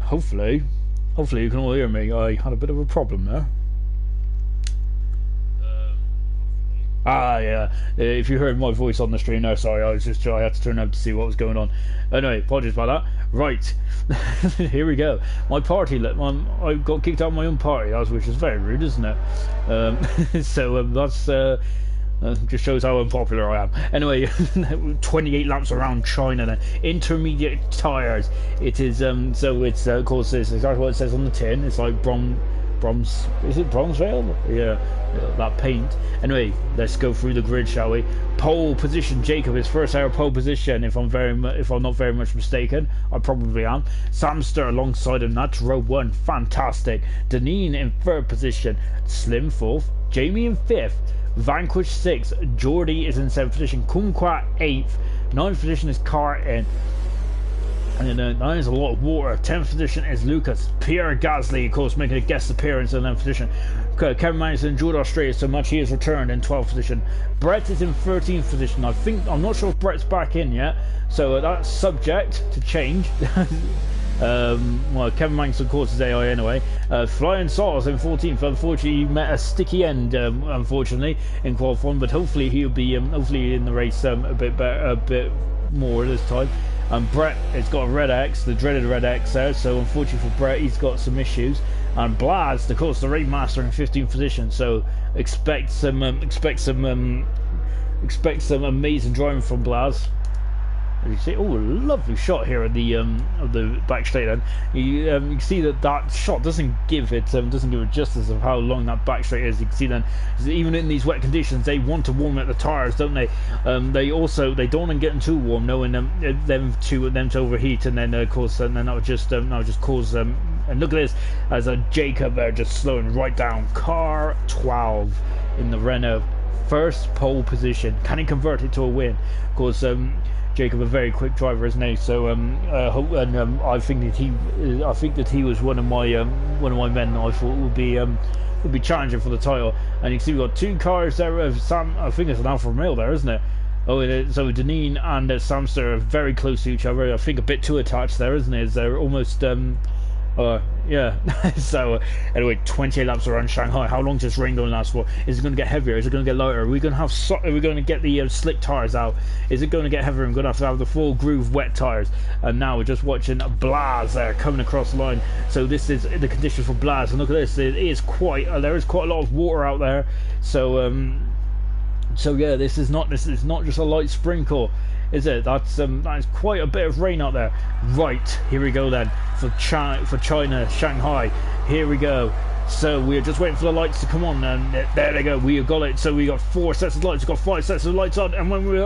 Hopefully you can all hear me. I had a bit of a problem there. Yeah. If you heard my voice on the stream, no, sorry. I had to turn up to see what was going on. Anyway, apologies about that. Right, here we go. My party. I got kicked out of my own party, which is very rude, isn't it? So that's. Just shows how unpopular I am. Anyway, 28 laps around China then. Intermediate tyres. It is so it's of course this is exactly what it says on the tin. It's like bronze, is it Bronzevale? Yeah, that paint. Anyway, let's go through the grid, shall we? Pole position, Jacob is first ever pole position. If I'm not very much mistaken, I probably am. Samster alongside him. That's row 1. Fantastic. Deneen in 3rd position. Slim 4th. Jamie in 5th. Vanquish 6th. Geordie is in 7th position. Kumquat 8th. 9th position is Carton. And then that is a lot of water. 10th position is Lucas. Pierre Gasly, of course, making a guest appearance in 11th position. Kevin Magnus enjoyed Australia so much he has returned in 12th position. Brett is in 13th position. I'm not sure if Brett's back in yet, so that's subject to change. Well, Kevin Magnus, of course, is AI anyway. Flying Sauce in 14th. Unfortunately, he met a sticky end, unfortunately, in qualifying, but hopefully he'll be hopefully in the race a bit better, a bit more this time. And Brett has got a red X, the dreaded red X there, so unfortunately for Brett, he's got some issues. And Blaz, of course, the race master in 15th position, so expect some amazing driving from Blaz. As you see, oh, lovely shot here of the back straight. Then you can see that shot doesn't give it justice of how long that back straight is. You can see then, even in these wet conditions, they want to warm up the tires, don't they? They don't want to get them too warm, knowing them to overheat, and then of course, and then that would just cause them. And look at this, as a Jacob there just slowing right down. Car 12 in the Renault, first pole position. Can he convert it to a win? Of course, Jacob a very quick driver, isn't he? So I think that he was one of my men I thought would be challenging for the title. And you can see we've got 2 cars there. Sam, I think it's an Alfa Romeo there, isn't it? Oh, so Deneen and Samster are very close to each other. I think a bit too attached there, isn't it? They're almost yeah. So anyway, 28 laps around Shanghai. How long is this rain going to last for? Is it going to get heavier? Is it going to get lighter? Are we going to have are we going to get the slick tires out? Is it going to get heavier? I'm going to have the full groove wet tires. And now we're just watching Blaz there coming across the line. So this is the conditions for Blaz, and look at this. It is quite there is quite a lot of water out there. So so yeah, this is not just a light sprinkle, is it? That is quite a bit of rain out there. Right, here we go then for China, Shanghai. Here we go. So we're just waiting for the lights to come on, and there they go. We have got it. So we got 4 sets of lights. We've got 5 sets of lights on, and when we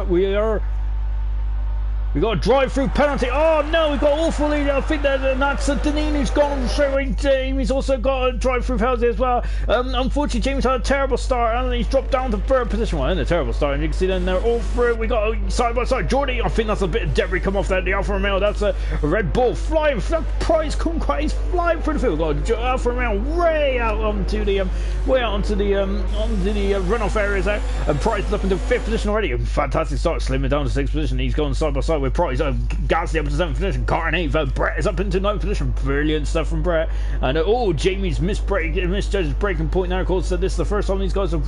got a drive-through penalty. Oh no, we got awful lead. I think that's Deneen who's gone straight. Jamie's also got a drive-through penalty as well. Unfortunately, Jamie's had a terrible start and he's dropped down to 3rd position. Well, in a terrible start, and you can see then they're all through. We got side by side. Jordy, I think that's a bit of debris come off there. The Alfa Romeo, that's a Red Bull flying. Price Kumquat, he's flying through the field. Got Alfa Romeo way out onto the runoff areas there. And Price is up into 5th position already. Fantastic start, slimming down to 6th position. He's going side by side with Price. Gasly up to 7th position. Carton 8th. Brett is up into 9th position. Brilliant stuff from Brett. And Jamie's misjudged his braking point there. Of course, so this is the first time these guys have.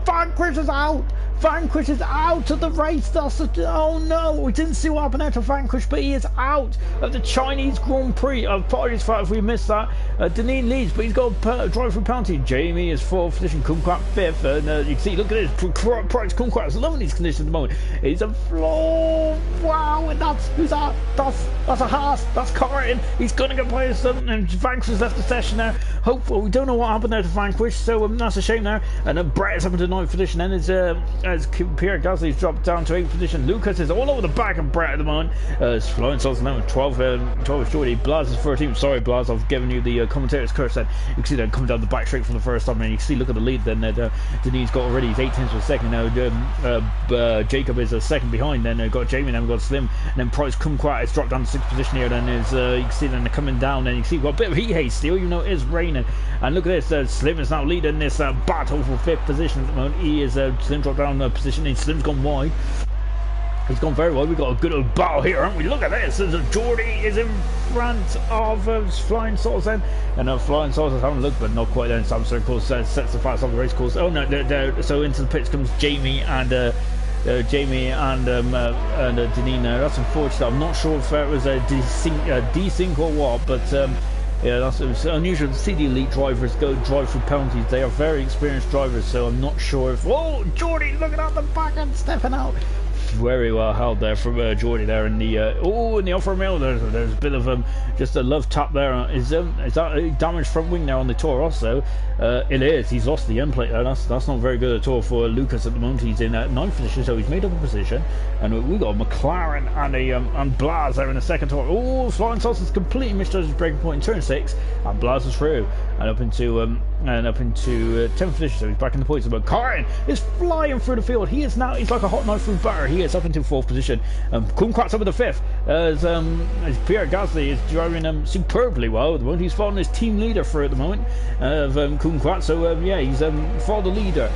Vanquish is out. Vanquish is out of the race. Oh no, we didn't see what happened there to Vanquish, but he is out of the Chinese Grand Prix. Apologies for if we missed that. Deneen leads, but he's got a drive-through penalty. Jamie is 4th position. Kumquat 5th. And you can see, look at this. Price Kumquat is loving these conditions at the moment. It's a floor. Wow, and who's that? That's a Haas. That's Carton. He's gonna get by something, and Vanquish has left the session there. Hopefully, we don't know what happened there to Vanquish, so that's a shame there. And then Brett is up into 9th position, and as Pierre Gasly's dropped down to 8th position. Lucas is all over the back of Brett at the moment. Flying Sauce now 12 is Jordy. Blaz is 13th. Sorry, Blaz, I've given you the commentator's curse then. You can see them coming down the back straight for the first time, and you can see, look at the lead then. Deneen's got already, he's 18th for second now. Jacob is a second behind, then got Jamie, then we've got Slim, and then Price Kumquat has dropped down to 6th position here. Then is you can see them coming down, and you can see we've got a bit of heat haze still, even though it is raining. And look at this, Slim is now leading this battle for 5th position at the moment. He is Slim dropped down the position, and Slim's gone wide. He's gone very wide. We've got a good old battle here, haven't we? Look at this. Jordy is in front of Flying Sauce then. And Flying Sauce is having a look, but not quite there. Samson, of course, sets the fast off the race course. Oh no, so into the pits comes Jamie and Deneen there. That's unfortunate. I'm not sure if it was a desync or what, but yeah, it's unusual to see the elite drivers go drive through penalties. They are very experienced drivers, so I'm not sure if. Oh, Jordy looking at the back and stepping out. Very well held there from Jordy there in the in the Alfa Romeo. There's a bit of just a love tap there. Is that a damaged front wing there on the Toro Rosso? It is. He's lost the end plate there. That's not very good at all for Lucas at the moment. He's in 9th position, so he's made up a position. And we got McLaren and Blaz there in the second Toro. Oh, Flying Sauce has completely misjudged his braking point in turn 6, and Blaz is through and up into 10th position, so he's back in the points. But Carton is flying through the field. He's like a hot knife through butter. He is up into 4th position. Kumquat's up in the 5th as Pierre Gasly is driving superbly well at the moment. He's following his team leader through at the moment of Kumquat. So yeah, he's for the leader.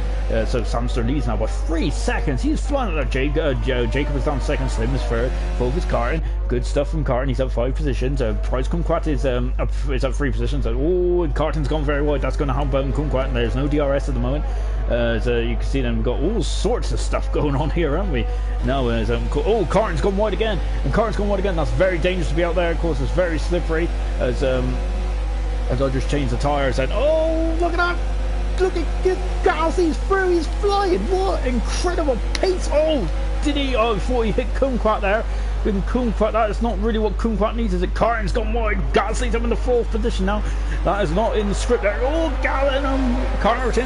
So Samster leads now by 3 seconds. He's flying at that. Jacob is down 2nd. Slim is 3rd. Focus Carton. Good stuff from Carton. He's up 5 positions. Price Kumquat is up 3 positions. And Carton's gone very wide. That's going to help Kumquat. And there's no DRS at the moment. So you can see them. We've got all sorts of stuff going on here, haven't we? Now, Carton's gone wide again, and Carton's gone wide again. That's very dangerous to be out there. Of course, it's very slippery as I just changed the tyres. And oh, look at that! Look at Gasly's through. He's flying. What incredible pace! Oh, did he? Oh, before he hit Kumquat there. With Kumquat, that is not really what Kumquat needs, is it? Carton's gone wide. Gasly's up in the 4th position now. That is not in the script there. Oh, Carton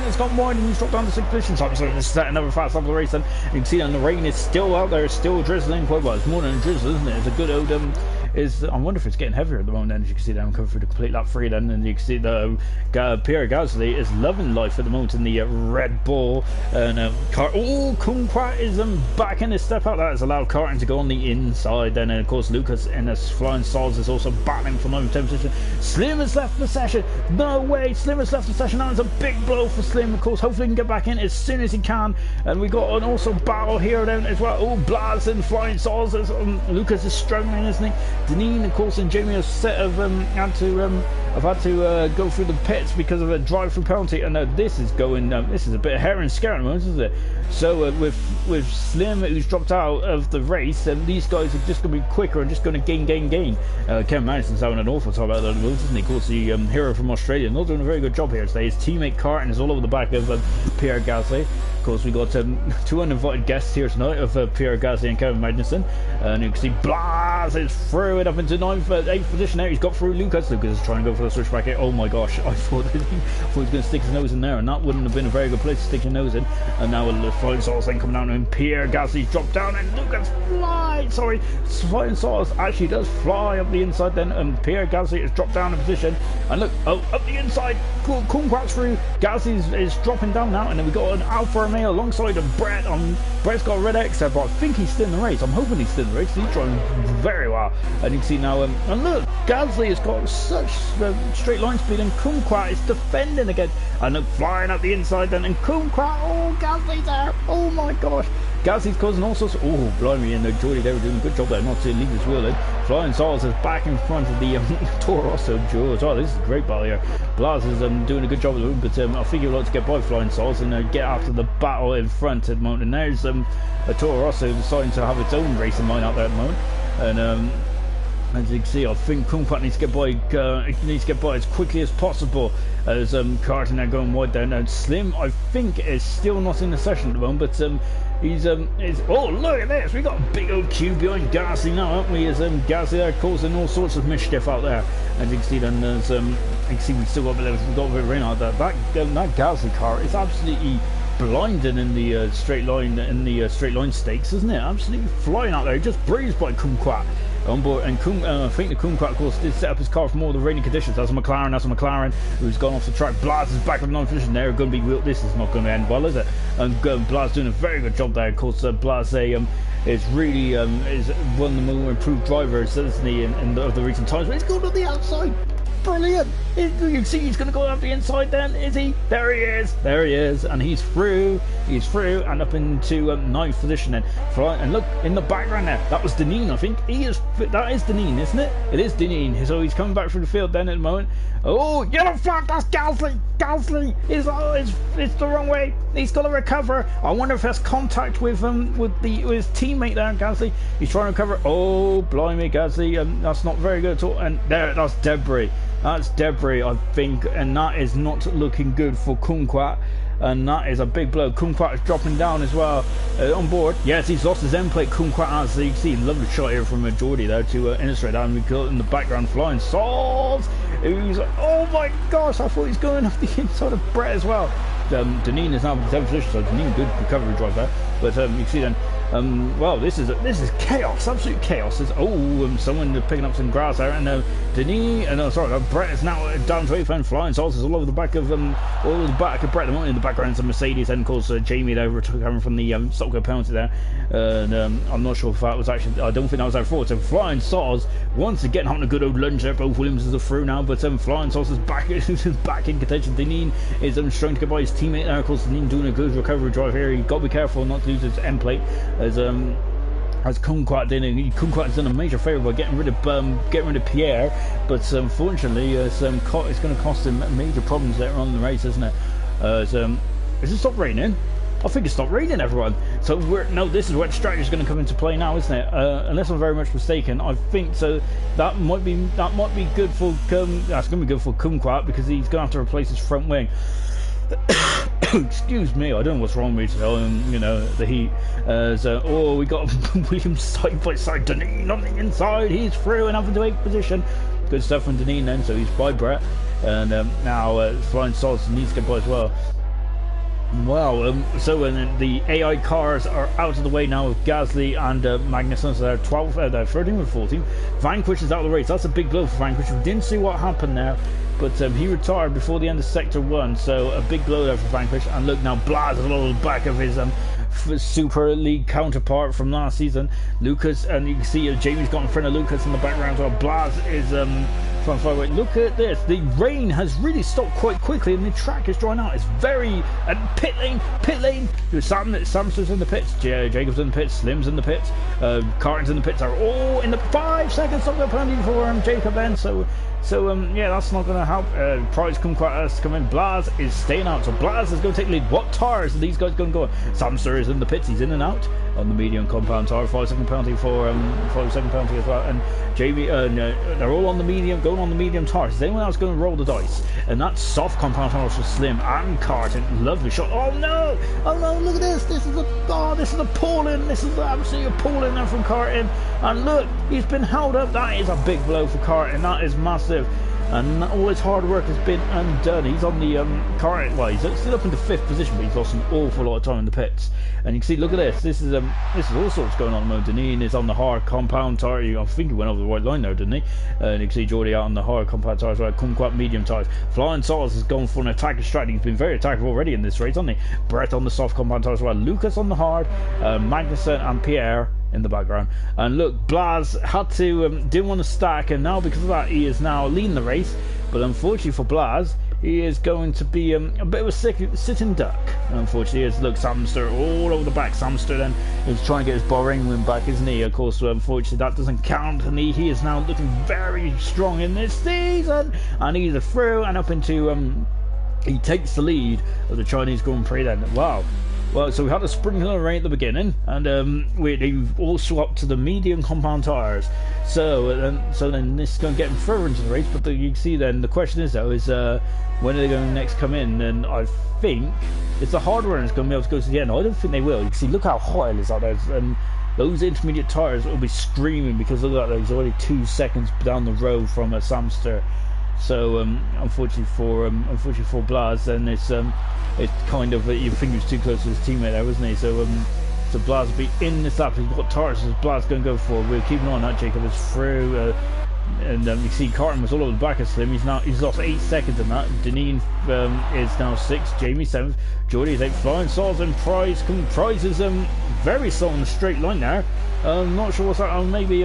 has gone wide and he's dropped down to 6th position. So I'm set another fast lap of the race, and you can see that the rain is still out there. It's still drizzling quite well. It's more than a drizzle, isn't it? It's a good old is, I wonder if it's getting heavier at the moment. Then, as you can see, I'm coming through the complete lap 3. Then, and you can see the Pierre Gasly is loving life at the moment in the Red Bull. And Kumquat is back in his step out. That has allowed Carton to go on the inside. Then, and of course, Lucas in his flying stars is also battling for 9th position. Slim has left the session. No way, Slim has left the session. That is a big blow for Slim. Of course, hopefully he can get back in as soon as he can. And we got an also battle here then as well. Oh, Blas and flying stars. Lucas is struggling, isn't he? Deneen, of course, and Jamie have had to go through the pits because of a drive-through penalty. And this is going. This is a bit of hair and scare at the moment, isn't it? So with Slim, who's dropped out of the race, these guys are just going to be quicker and just going to gain. Kevin Madison's having an awful time about that, isn't he? Of course, the hero from Australia, not doing a very good job here today. His teammate Carton is all over the back of Pierre Gasly. Of course, we got 2 uninvited guests here tonight of Pierre Gasly and Kevin Magnussen. And you can see Blas is through it up into 8th position there. He's got through Lucas. Lucas is trying to go for the switchback here. Oh my gosh, I thought he was going to stick his nose in there, and that wouldn't have been a very good place to stick your nose in. And now the flying sauce then coming down, and Pierre Gasly's dropped down, and Lucas flies. Sorry, flying sauce actually does fly up the inside then, and Pierre Gasly has dropped down in position. And look, up the inside, Kumquat's through. Gasly is dropping down now, and then we got an Alfa Romeo alongside of Brett. Brett's got a red X there, but I think he's still in the race. I'm hoping he's still in the race. He's driving very well. And you can see now, and look, Gasly has got such straight line speed, and Kumquat is defending again. And look, flying up the inside then, and Kumquat, oh, Gasly's there. Oh my gosh. Gasly's causing all sorts of, oh, blimey, and Jordy, they were doing a good job there not to leave his wheel in. Flying Sauce is back in front of the Toro Rosso duo as well. This is a great battle here. Blas is doing a good job of the room, but I think he'd like to get by Flying Sauce and get after the battle in front at the moment. And there's a Toro Rosso deciding to have its own racing line out there at the moment. And as you can see, I think Kumquat needs to get by as quickly as possible as Carton are going wide down. And Slim, I think, is still not in the session at the moment, but he's oh, look at this, we got a big old queue behind Gasly now, haven't we? As Gasly there causing all sorts of mischief out there. As you can see, then there's you can see we've still got a bit of rain out there. That Gasly car is absolutely blinding in the straight line stakes, isn't it? Absolutely flying out there, just breezed by Kumquat on board. And I think the Kumquat, of course, did set up his car for more of the rainy conditions. That's a McLaren who's gone off the track. Blas is back with 9th position. They're going to be, this is not going to end well, is it? And Blas doing a very good job there. Of course, Blas is really is one of the more improved drivers, isn't he, in the recent times. But he's going to the outside. Brilliant! You can see he's going to go up the inside then, is he? There he is, and he's through, and up into 9th position then. And look, in the background there, that was Deneen, I think. That is Deneen, isn't it? It is Deneen, so he's coming back through the field then at the moment. Oh, yellow flag, that's Gasly! It's the wrong way. He's got to recover. I wonder if that's contact with his teammate there, Gasly. He's trying to recover. Oh, blimey, Gasly, that's not very good at all. And there, that's debris. That's debris, I think, and that is not looking good for Kumquat, and that is a big blow. Kumquat is dropping down as well on board. Yes, he's lost his end plate. Kumquat, as you can see, lovely shot here from Geordie there to illustrate that. And we got in the background flying Sauce. Who's, oh my gosh, I thought he was going off the inside of Brett as well. Deneen is now in 7th position, so Deneen, good recovery drive there. But you can see then, well, this is chaos, absolute chaos. There's someone picking up some grass there, and Brett is now down to 8th and flying sauces all over the back of Brett. In the background is a Mercedes, and of course Jamie there recovering from the stop go penalty there. And I'm not sure if that was actually, I don't think that was our fault. So flying sauce once again having a good old lunge there. Both Williams are through now, but flying sauce is back back in contention. Deneen is trying to get by his teammate there. Of course, Deneen doing a good recovery drive here. You've got to be careful not to lose his end plate, as Kumquat did. Kumquat has done a major favour by getting rid of Pierre, but unfortunately it's going to cost him major problems later on in the race, isn't it? Has it stopped raining? I think it stopped raining, everyone. So this is where the strategy is going to come into play now, isn't it? Unless I'm very much mistaken, I think so. That might be good for that's going to be good for Kumquat, because he's going to have to replace his front wing. Excuse me, I don't know what's wrong with the heat. We got Williams side by side. Deneen on the inside, he's through and up into 8th position. Good stuff from Deneen then, so he's by Brett. And now Flying Sauce needs to get by as well. So the AI cars are out of the way now with Gasly and Magnussen, so they're 13 and 14. Vanquish is out of the race. That's a big blow for Vanquish. We didn't see what happened there, but he retired before the end of Sector 1, so a big blow there for Vanquish. And look now, Blaz is on the back of his Super League counterpart from last season, Lucas, and you can see Jamie's got in front of Lucas in the background, so Blaz is from far away. Look at this, the rain has really stopped quite quickly and the track is drying out. It's very pit lane. Samson's in the pits, Jacob's in the pits, Slim's in the pits, Carton's in the pits, are all in the 5 seconds of the penalty for Jacob then, so yeah, that's not going to help. Price has to come in. Blaz is staying out, so Blaz is going to take the lead. What tires are these guys going to go? Samster is in the pits, he's in and out on the medium compound tire. 5-second penalty for 5-second penalty as well. And Jamie, they're all on the medium, going on the medium tires. Is anyone else going to roll the dice? And that's soft compound tires for Slim and Carton. Lovely shot. Oh no! Look at this. This is appalling. This is absolutely appalling there from Carton. And look, he's been held up. That is a big blow for Carton. That is massive. And all his hard work has been undone. He's on the Carton. Well, he's still up into 5th position, but he's lost an awful lot of time in the pits. And you can see, look at this. This is all sorts going on at the moment. Deneen is on the hard compound tire. I think he went over the white line there, didn't he? And you can see Geordie out on the hard compound tires, right? Kumquat medium tires. Flying Sauce has gone for an attacking strategy. He's been very attacking already in this race, hasn't he? Brett on the soft compound tires as well. Lucas on the hard. Magnussen and Pierre in the background. And look, Blaz had to didn't want to stack, and now because of that he is now leading the race. But unfortunately for Blaz, he is going to be a bit of a sitting duck. Unfortunately, as look, Samster all over the back. Samster then is trying to get his Bahrain win back, isn't he? Of course, unfortunately that doesn't count, and he is now looking very strong in this season, and he's through and up into he takes the lead of the Chinese Grand Prix then. Wow. Well, so we had a sprinkler rain at the beginning, and we've all swapped to the medium compound tires. So then this is going to get them further into the race. But you can see then the question is though when are they going to next come in? And I think it's the hardware that's going to be able to go to the end. I don't think they will. You can see, look how hot it is out there, and those intermediate tires will be screaming because look at that. There's already 2 seconds down the road from a Samster. So unfortunately for Blaz, then it's kind of you think he was too close to his teammate there, wasn't he? So Blaz will be in this lap. What tires is Blaz going to go for? We'll keep an eye on that. Jacob is through, and you see Carton was all over the back of Slim. He's lost 8 seconds in that. Deneen is now 6th. Jamie 7th. Geordie is 8th. Flying Sauce and Prize. Prize is very slow in the straight line there. I'm not sure what's that. Maybe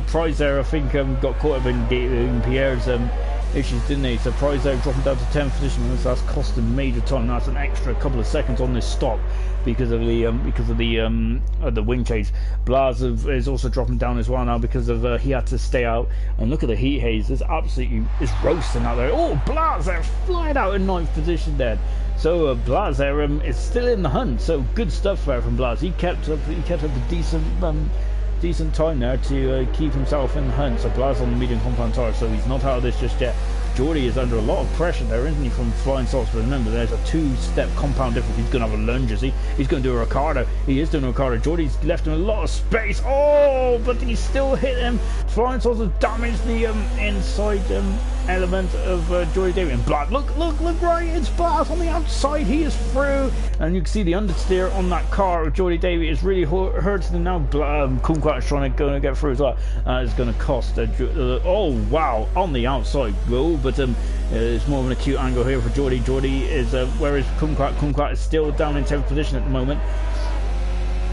Prize there, I think, got caught up in Pierre's issues, didn't he? So Prize there dropping down to 10th position. That's cost him major time. That's an extra couple of seconds on this stop because of the wing change. Blaz is also dropping down as well now because of he had to stay out. And look at the heat haze. It's roasting out there. Oh, Blaz there flying out in 9th position there. So Blaz there is still in the hunt. So good stuff there from Blaz. He kept up a decent time there to keep himself in the hunt. So Blaz on the medium compound tire, so he's not out of this just yet. Geordie is under a lot of pressure there, isn't he, from Flying Sauce? But remember, there's a 2-step compound difference. He's going to have a lunge, is he? He's going to do a Ricardo. He is doing a Ricardo. Geordie's left him a lot of space. Oh, but he still hit him. Flying Sauce has damaged the inside element of Geordie David. And Black, look, right, it's Black on the outside. He is through. And you can see the understeer on that car of Geordie David is really hurting him now. Kumquat is trying to get through as well. It's going to cost. Oh, wow, on the outside. Whoa. But it's more of an acute angle here for Geordie. Geordie is where is Kumquat? Kumquat is still down in 10th position at the moment,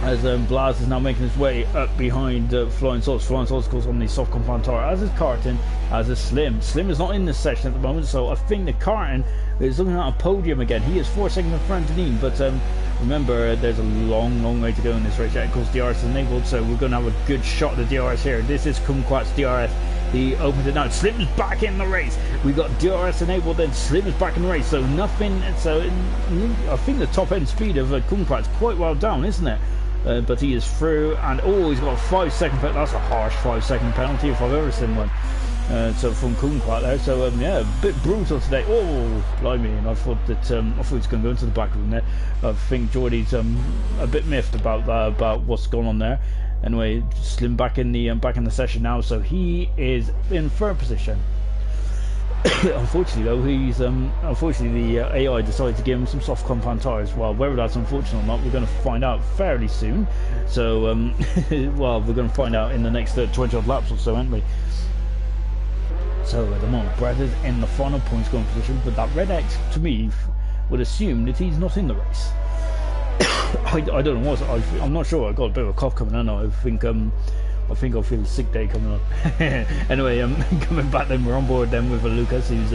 as Blaz is now making his way up behind Flying Sauce. Flying Sauce goes on the soft compound tire, as is Carton, as is Slim. Slim is not in this section at the moment, so I think the Carton is looking at a podium again. He is 4 seconds in front of Deneen, but remember, there's a long way to go in this race. Of course, DRS is enabled, so we're going to have a good shot at the DRS here. This is Kumquat's DRS. He opens it now. Slim is back in the race. We got DRS enabled, then Slim is back in the race. So nothing. So I think the top end speed of Kumquat is quite well down, isn't it? But he is through, and he's got a 5-second penalty. That's a harsh 5-second penalty if I've ever seen one. So from Kumquat there. So yeah, a bit brutal today. Oh, blimey! And I thought it was going to go into the back room there. I think Geordie's a bit miffed about what's going on there. Anyway, Slim back in the session now, so he is in third position. Unfortunately though, unfortunately the AI decided to give him some soft compound tyres. Well, whether that's unfortunate or not, we're going to find out fairly soon. So well, we're going to find out in the next 20 odd laps or so, aren't we? So at the moment, Brett is in the final points scoring position, but that red X to me would assume that he's not in the race. I don't know what, I'm not sure. I got a bit of a cough coming on. I think I'll feel a sick day coming on. Anyway, coming back then, we're on board then with Lucas, who's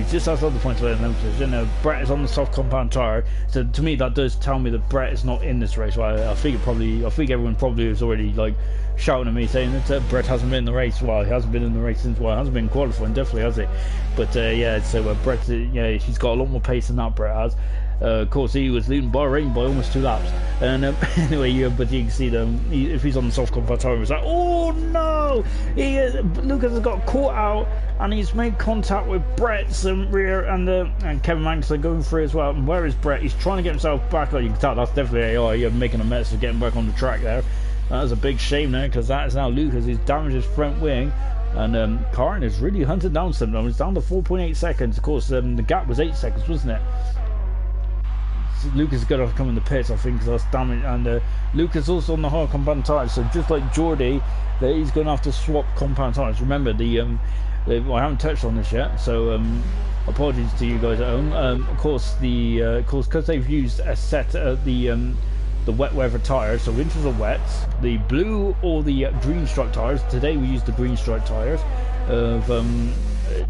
just outside the points position. Brett is on the soft compound tyre, so to me that does tell me that Brett is not in this race. Right? I think everyone probably is already like shouting at me saying that Brett hasn't been in the race. Well, he hasn't been in the race since, well, he hasn't been qualifying, definitely, has he? But yeah, so Brett, he's got a lot more pace than that Brett has. Of course, he was leading Bahrain by almost 2 laps. And anyway, but you can see them. If he's on the soft compound tyre, it's like, oh no! Lucas has got caught out, and he's made contact with Brett's rear, and Kevin Magnussen going through as well. And where is Brett? He's trying to get himself back. Like you can tell, that's definitely AI making a mess of getting back on the track there. That is a big shame there, because that is now Lucas. He's damaged his front wing. And Karin has really hunted down something. It's down to 4.8 seconds. Of course, the gap was 8 seconds, wasn't it? Lucas is going to come in the pits, I think, because that's damage. And Lucas also on the hard compound tyres, so just like Geordie, he's going to have to swap compound tyres. Remember, I haven't touched on this yet, so apologies to you guys at home. Of course, because they've used a set of the wet weather tyres, so winters are wet, the blue or the green stripe tyres. Today we used the green stripe tyres.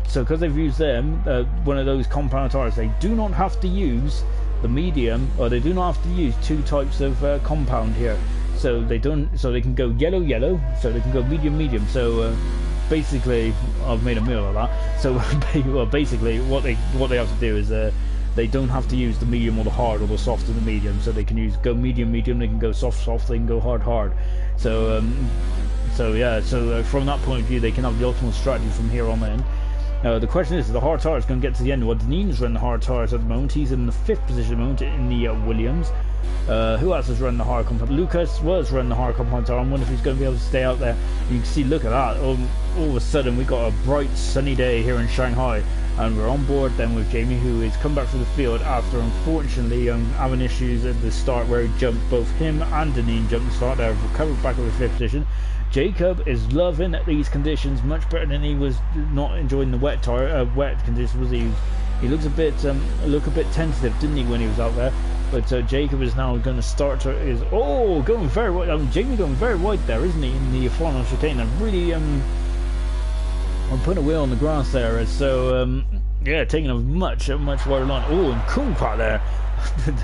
So because they've used them, one of those compound tyres, they do not have to use the medium, or they do not have to use 2 types of compound here. So they can go yellow, so they can go medium. So basically, I've made a meal of that. So well, basically, what they have to do is they don't have to use the medium or the hard or the soft or the medium. So they can go medium. They can go soft. They can go hard. So yeah. So from that point of view, they can have the ultimate strategy from here on in. The question is, the hard tyres going to get to the end? Well, Deneen's running the hard tyres at the moment. He's in the 5th position at the moment in the Williams. Who else is running the hard compound? Lucas was running the hard compound tyre. I wonder if he's going to be able to stay out there. You can see, look at that. All of a sudden, we got a bright, sunny day here in Shanghai. And we're on board then with Jamie, who has come back from the field after, unfortunately, having issues at the start where he jumped. Both him and Deneen jumped the start. They've recovered back to the 5th position. Jacob is loving these conditions much better than he was not enjoying the wet conditions. Was he? He looks a bit tentative, didn't he, when he was out there? But Jacob is now going to start to going very wide. Jamie going very wide there, isn't he, in the final chicane? And really I'm putting a wheel on the grass there. So yeah, taking a much wider line. Oh, and Kumquat there.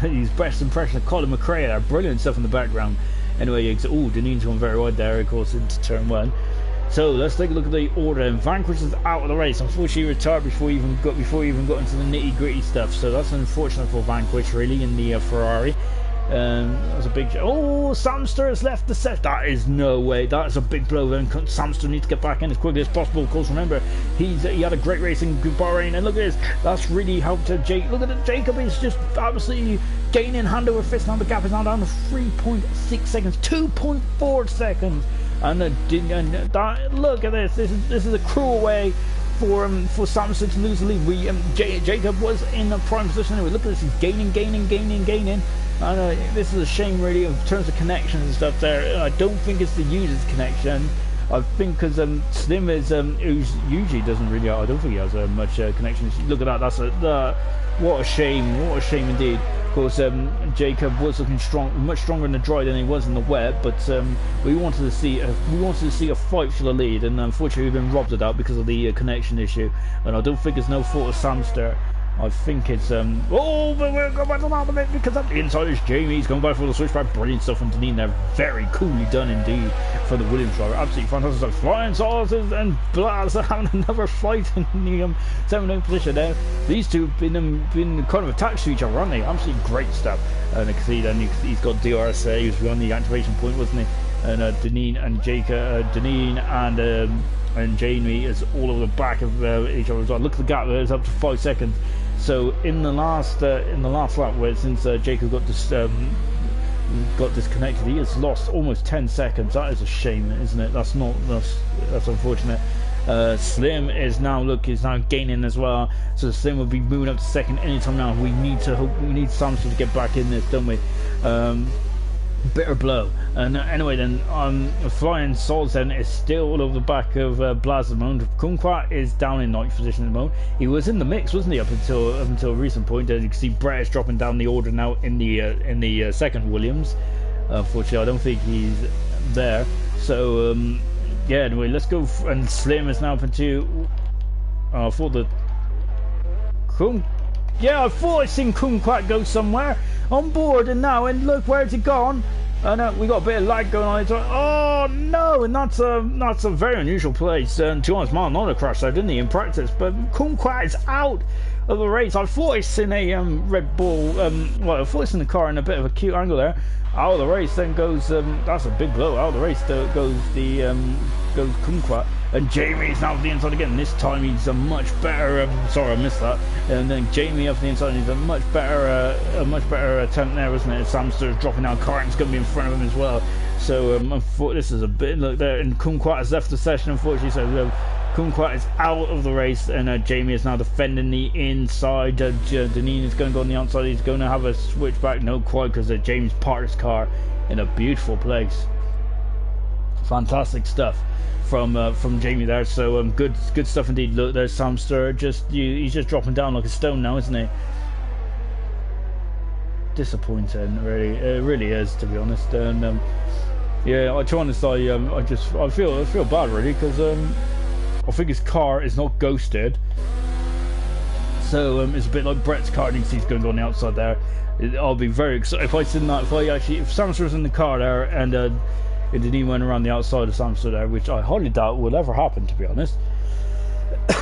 His best impression of Colin McRae there. Brilliant stuff in the background. Anyway, Deneen's gone very wide there, of course, into turn 1. So let's take a look at the order. And Vanquish is out of the race. Unfortunately, he retired before he even got into the nitty gritty stuff. So that's unfortunate for Vanquish, really, in the Ferrari. That's a big. Oh, Samster has left the set. That is no way. That is a big blow. Then Samster needs to get back in as quickly as possible. Of course, remember he had a great race in Bahrain, and look at this. That's really helped Jake. Look at it. Jacob is just absolutely gaining hand over fist. Now the gap is now down to 3.6 seconds, 2.4 seconds, and that, look at this. This is a cruel way for Samson to lose the lead. Jacob was in the prime position anyway. Look at this. He's gaining. I know this is a shame, really, in terms of connections and stuff there. I don't think it's the user's connection. I think because Slim is who's usually doesn't really. I don't think he has much connection. Look at that. That's what a shame. What a shame indeed. Of course, Jacob was looking much stronger in the dry than he was in the wet. But we wanted to see a fight for the lead, and unfortunately, we've been robbed of that because of the connection issue. And I don't think it's no fault of Samster. I think it's but we'll go back to that a bit because at the inside is Jamie. He's going back for the switchback. Brilliant stuff from Deneen there. Very coolly done indeed for the Williams driver. Absolutely fantastic stuff. Flying saucers and Blaz are having another fight in the 7th position there. These two have been kind of attached to each other, aren't they? Absolutely great stuff. And you can see then he's got DRS there. He was on the activation point, wasn't he? And Deneen and Jacob, Deneen and Jamie is all over the back of each other as well. Look at the gap there. It's up to 5 seconds. So in the last lap, since Jacob got disconnected, he has lost almost 10 seconds. That is a shame, isn't it? That's unfortunate. Slim is now gaining as well, so Slim will be moving up to second anytime now. We need Samson to get back in this, don't we? Bitter blow. And anyway, then Flying Swords then is still all over the back of Blaz at the moment. Kumquat is down in 9th position at the moment. He was in the mix, wasn't he, up until a recent point. And you can see Brett is dropping down the order now in the second Williams. Unfortunately, I don't think he's there. So yeah, anyway, let's go. And Slim is now up into for the yeah, I thought I'd seen Kumquat go somewhere on board, and look, where's it gone? And we got a bit of lag going on. Oh no, and that's a very unusual place. And to be honest, Malinona crashed there, didn't he, in practice? But Kumquat is out of the race. I thought I'd seen a Red Bull. Well, I thought I'd seen the car in a bit of a cute angle there. Out of the race, then goes. That's a big blow. Out of the race goes Kumquat. And Jamie is now off the inside again. This time he's a much better. Sorry, I missed that. And then Jamie off the inside. He's a much better attempt there, isn't it? Samster is dropping down. Carton's going to be in front of him as well. So I thought this is a bit. Look there, and Kumquat has left the session, unfortunately. So Kumquat is out of the race, and Jamie is now defending the inside. Deneen is going to go on the outside. He's going to have a switch back. No, quite, because Jamie's parked his car in a beautiful place. Fantastic stuff from Jamie there. So good stuff indeed. Look, there's Samster. He's just dropping down like a stone now, isn't he? Disappointing, really. It really is, to be honest. And yeah, I feel bad really, because I think his car is not ghosted. So it's a bit like Brett's car. You can see he's going to go on the outside there. I'll be very excited if if Samster was in the car there and Deneen went around the outside of Samster there, which I hardly doubt will ever happen, to be honest.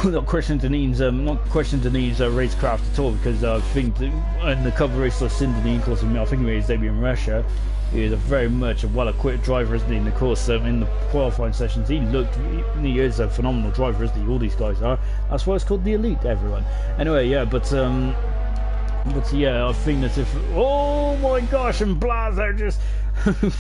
Not questioning Deneen's racecraft at all, because I think in the cover race I've seen Deneen, because I think he made his debut in Russia. He is very much a well-equipped driver, isn't he? In the course, in the qualifying sessions, he is a phenomenal driver, isn't he? All these guys are. That's why it's called the Elite, everyone. Anyway, yeah, but yeah, I think that if oh my gosh, and Blaz, they're just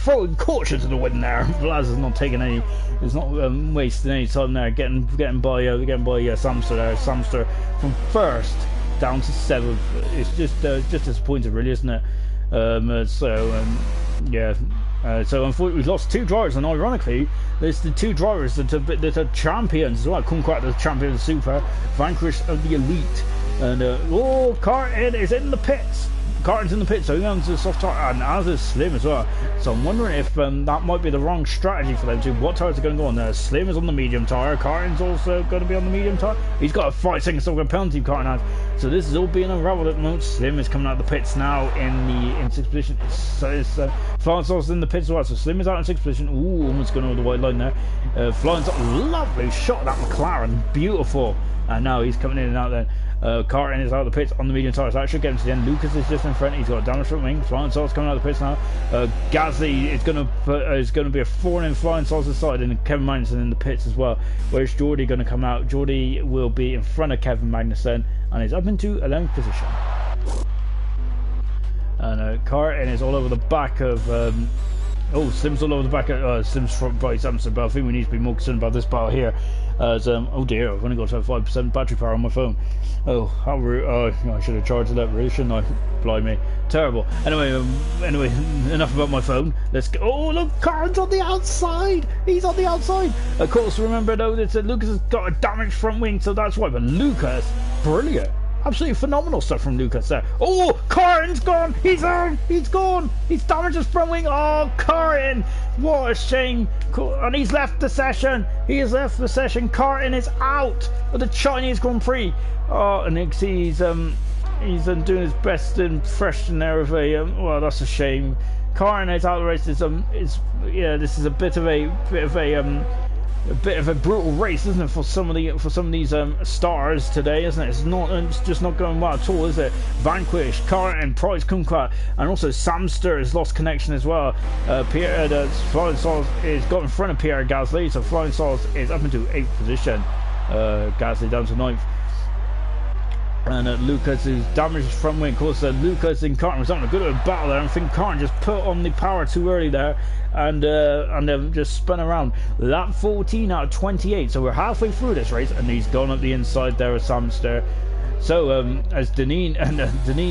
throwing caution to the wind there. Blaz is not taking any, is not wasting any time there, getting by Samster there. Samster from first down to 7th. It's just disappointing, really, isn't it? Yeah. So unfortunately we've lost 2 drivers, and ironically there's the 2 drivers that are champions as well. Kumquat, the champion of the Super, Vanquish of the Elite. And Carton is in the pits. Carton's in the pits, so he owns the soft tire, and as is Slim as well. So I'm wondering if that might be the wrong strategy for them too. What tires are going to go on there? Slim is on the medium tire. Carton's also going to be on the medium tire. He's got a 5-second stop penalty. Carton has. So this is all being unravelled at the moment. Slim is coming out of the pits now in 6th position. So it's Flying Sauce in the pits as well. So Slim is out in 6th position. Ooh, almost going over the white line there. Flying Sauce, lovely shot, that McLaren, beautiful. And now he's coming in and out there. Carton is out of the pits on the medium tyre, so that should get him to the end. Lucas is just in front. He's got a damage front wing. Flying Sauce coming out of the pits now. Gasly is going to be a thorn in Flying Sauce's side, and Kevin Magnussen in the pits as well. Where's Geordie going to come out? Geordie will be in front of Kevin Magnussen, and he's up into 11th position. And Carton is all over the back of. Slim's all over the back of Slim's front by Samson, but I think we need to be more concerned about this battle here. As oh dear, I've only got 5% battery power on my phone. Oh, how rude! I should have charged it up, really, shouldn't I? Blimey, terrible. Anyway, enough about my phone. Let's go. Oh, look, Carton's on the outside. He's on the outside. Of course, remember though that Lucas has got a damaged front wing, so that's why. But Lucas, brilliant. Absolutely phenomenal stuff from Lucas there. Oh, Carton's gone. He's on. He's gone. He's damaged his front wing. Oh, Carton. What a shame. And he's left the session. He has left the session. Carton is out of the Chinese Grand Prix. Oh, and he's doing his best impression there of a. Well, that's a shame. Carton is out of the race. This is a bit of a brutal race, isn't it, for some of these stars today, isn't it? It's just not going well at all, is it? Vanquish, Carton, Price, Kumquat, and also Samster has lost connection as well. Flying Sauce is got in front of Pierre Gasly, so Flying Sauce is up into 8th position. Gasly down to 9th. And Lucas who's damaged his front wing. Of course, Lucas and Carton was having a good battle there. I think Carton just put on the power too early there, and they've just spun around. Lap 14 out of 28, so we're halfway through this race, and he's gone up the inside there with Samster. So as Deneen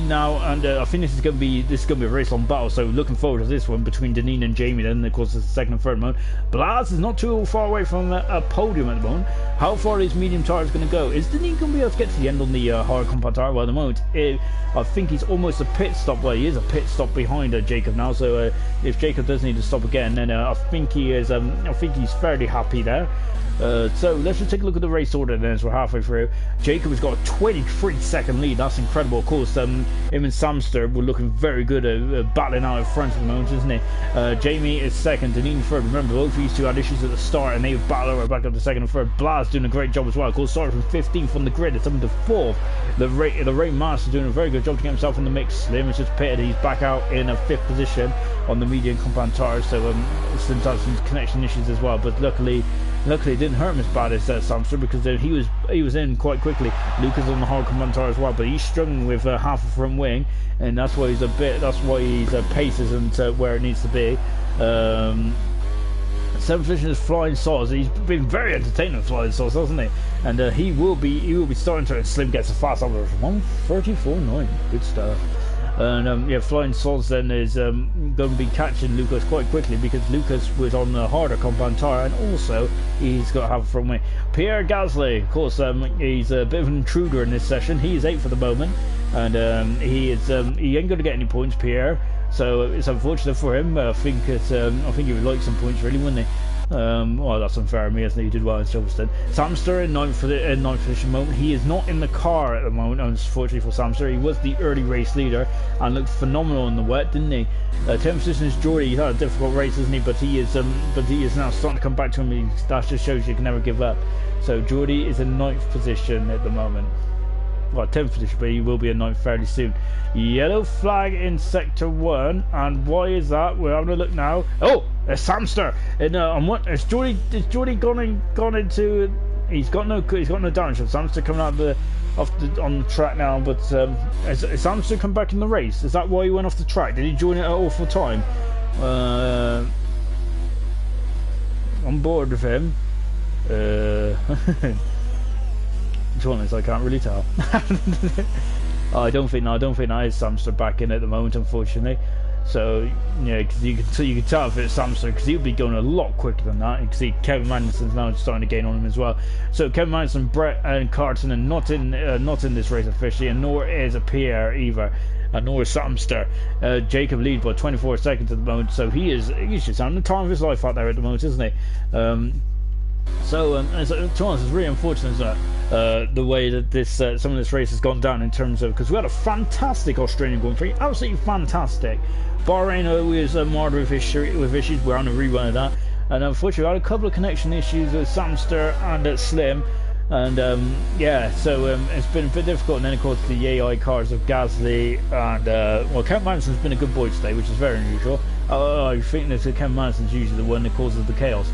now, and I think this is going to be a race-long battle. So looking forward to this one between Deneen and Jamie. Then of course it's the second and third moment. Blaz is not too far away from a podium at the moment. How far is medium tires going to go? Is Deneen going to be able to get to the end on the hard compound tire? Well, at the moment, I think he's almost a pit stop. Well, he is a pit stop behind Jacob now. So if Jacob does need to stop again, then I think he is. I think he's fairly happy there. So let's just take a look at the race order then as we're halfway through. Jacob has got a 23-second lead. That's incredible. Of course, him and Samster were looking very good at battling out in front at the moment, isn't it? Jamie is second, Deneen third. Remember, both of these two had issues at the start and they've battled right back up to second and third. Blaz doing a great job as well. Of course, started from 15th on the grid. It's up to fourth. The Rain Master doing a very good job to get himself in the mix. Slim is just pitted. He's back out in a fifth position on the medium compound tires. So Slim's had some connection issues as well, but luckily it didn't hurt him as bad as Samster, because he was in quite quickly. Lucas on the hard compound tire as well, but he's struggling with half a front wing, and that's why his pace isn't where it needs to be. Seventh position is Flying Sauce. He's been very entertaining with Flying Sauce, hasn't he? And he will be starting to. Slim gets a fast over 1:34.9. Good stuff. And yeah, Flying Sauce then is going to be catching Lucas quite quickly, because Lucas was on the harder compound tire, and also he's got to have a front wing. Pierre Gasly, of course, he's a bit of an intruder in this session. He is 8th for the moment, and he ain't going to get any points, Pierre. So it's unfortunate for him. I think he would like some points, really, wouldn't he? Well, that's unfair of me, isn't it? He did well in Silverstone. Samster in ninth position moment. He is not in the car at the moment, unfortunately for Samster. He was the early race leader and looked phenomenal in the wet, didn't he? 10th position is Geordie. He's had a difficult race, isn't he? But he is now starting to come back to him. That just shows you can never give up. So Geordie is in 9th position at the moment. Well, 10th position, but he will be in 9th fairly soon. Yellow flag in sector 1, and why is that? We're having a look now. Oh, it's Samster. And on what? Is Geordie gone into? He's got no damage. Samster coming out on the track now, but is Samster come back in the race? Is that why he went off the track? Did he join it at awful time? On board with him. To be honest, I can't really tell. I don't think that is Samster back in at the moment, unfortunately. So yeah, because you can tell if it's Samster, because he'll be going a lot quicker than that. You can see Kevin Magnussen's now starting to gain on him as well. So Kevin Magnussen, Brett, and Carton are not in this race officially, and nor is Pierre either. Nor is Samster. Jacob leads by 24 seconds at the moment, so he's just having the time of his life out there at the moment, isn't he? So, to be honest, it's really unfortunate that the way that some of this race has gone down, in terms of, because we had a fantastic Australian Grand Prix, absolutely fantastic. Bahrain always marred with issues. We're on a rerun of that, and unfortunately, we had a couple of connection issues with Samster and Slim, and yeah, so it's been a bit difficult. And then of course the AI cars of Gasly and well, Kevin Magnussen's been a good boy today, which is very unusual. I think that Kevin Magnussen's usually the one that causes the chaos.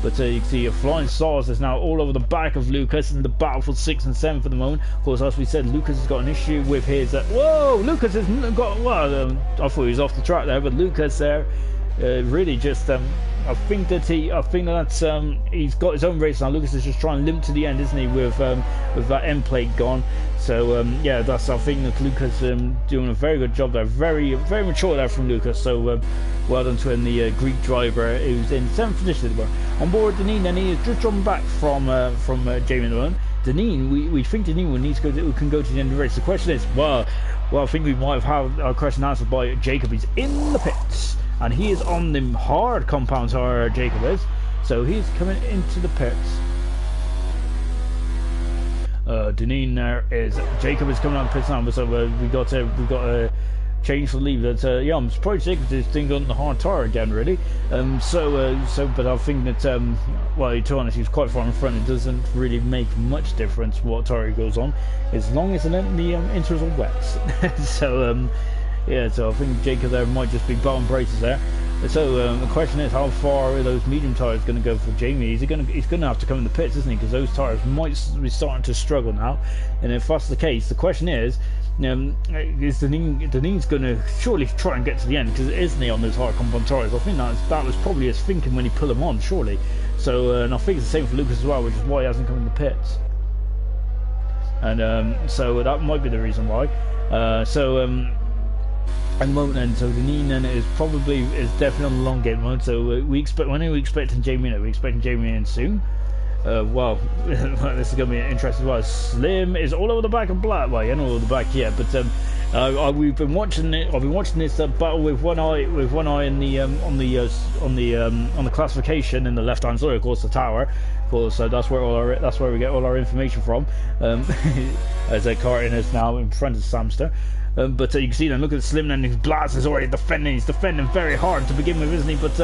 But you can see a Flying Sauce is now all over the back of Lucas in the battle for 6th and 7th for the moment. Of course, as we said, Lucas has got an issue with his... whoa! Lucas has got... Well, I thought he was off the track there, but Lucas there really just... I think that's he's got his own race now. Lucas is just trying to limp to the end, isn't he, with that end plate gone. So yeah, I think that Lucas doing a very good job there. Very, very mature there from Lucas. So well done to him, the Greek driver who's in 7th position. On board Deneen, and he is just dropping back from Jamie at the moment. Deneen, we think Deneen can go to the end of the race. The question is, well, I think we might have had our question answered by Jacob. He's in the pits, and he is on the hard compound tire. Jacob is, so he's coming into the pits. Deneen there is Jacob is coming out of pits now, so we got a change for leave. That yeah, I'm surprised Jacob is thing on the hard tire again, really. But I think that well, to be honest, he's quite far in front. It doesn't really make much difference what tire he goes on, as long as the inters are wet. So yeah, so I think Jacob there might just be bottom braces there. So the question is, how far are those medium tires going to go for Jamie? He's going to have to come in the pits, isn't he? Because those tires might be starting to struggle now. And if that's the case, the question is Deneen's going to surely try and get to the end, because isn't he on those hard compound tires? I think that was probably his thinking when he put them on, surely. So and I think it's the same for Lucas as well, which is why he hasn't come in the pits. And so that might be the reason why. At the moment then, so Deneen then is definitely on the long game mode. So when are we expecting Jamie in? Are we expecting Jamie in soon? Well, this is going to be interesting as well. Slim is all over the back of Black. Well, yeah, not all over the back yet, but we've been watching it. I've been watching this battle with one eye in the on the classification in the left hand side, of course, the tower. Of course, that's where we get all our information from. As Carton is now in front of Samster. But you can see then, look at Slim and his blast is already defending. He's defending very hard to begin with, isn't he? But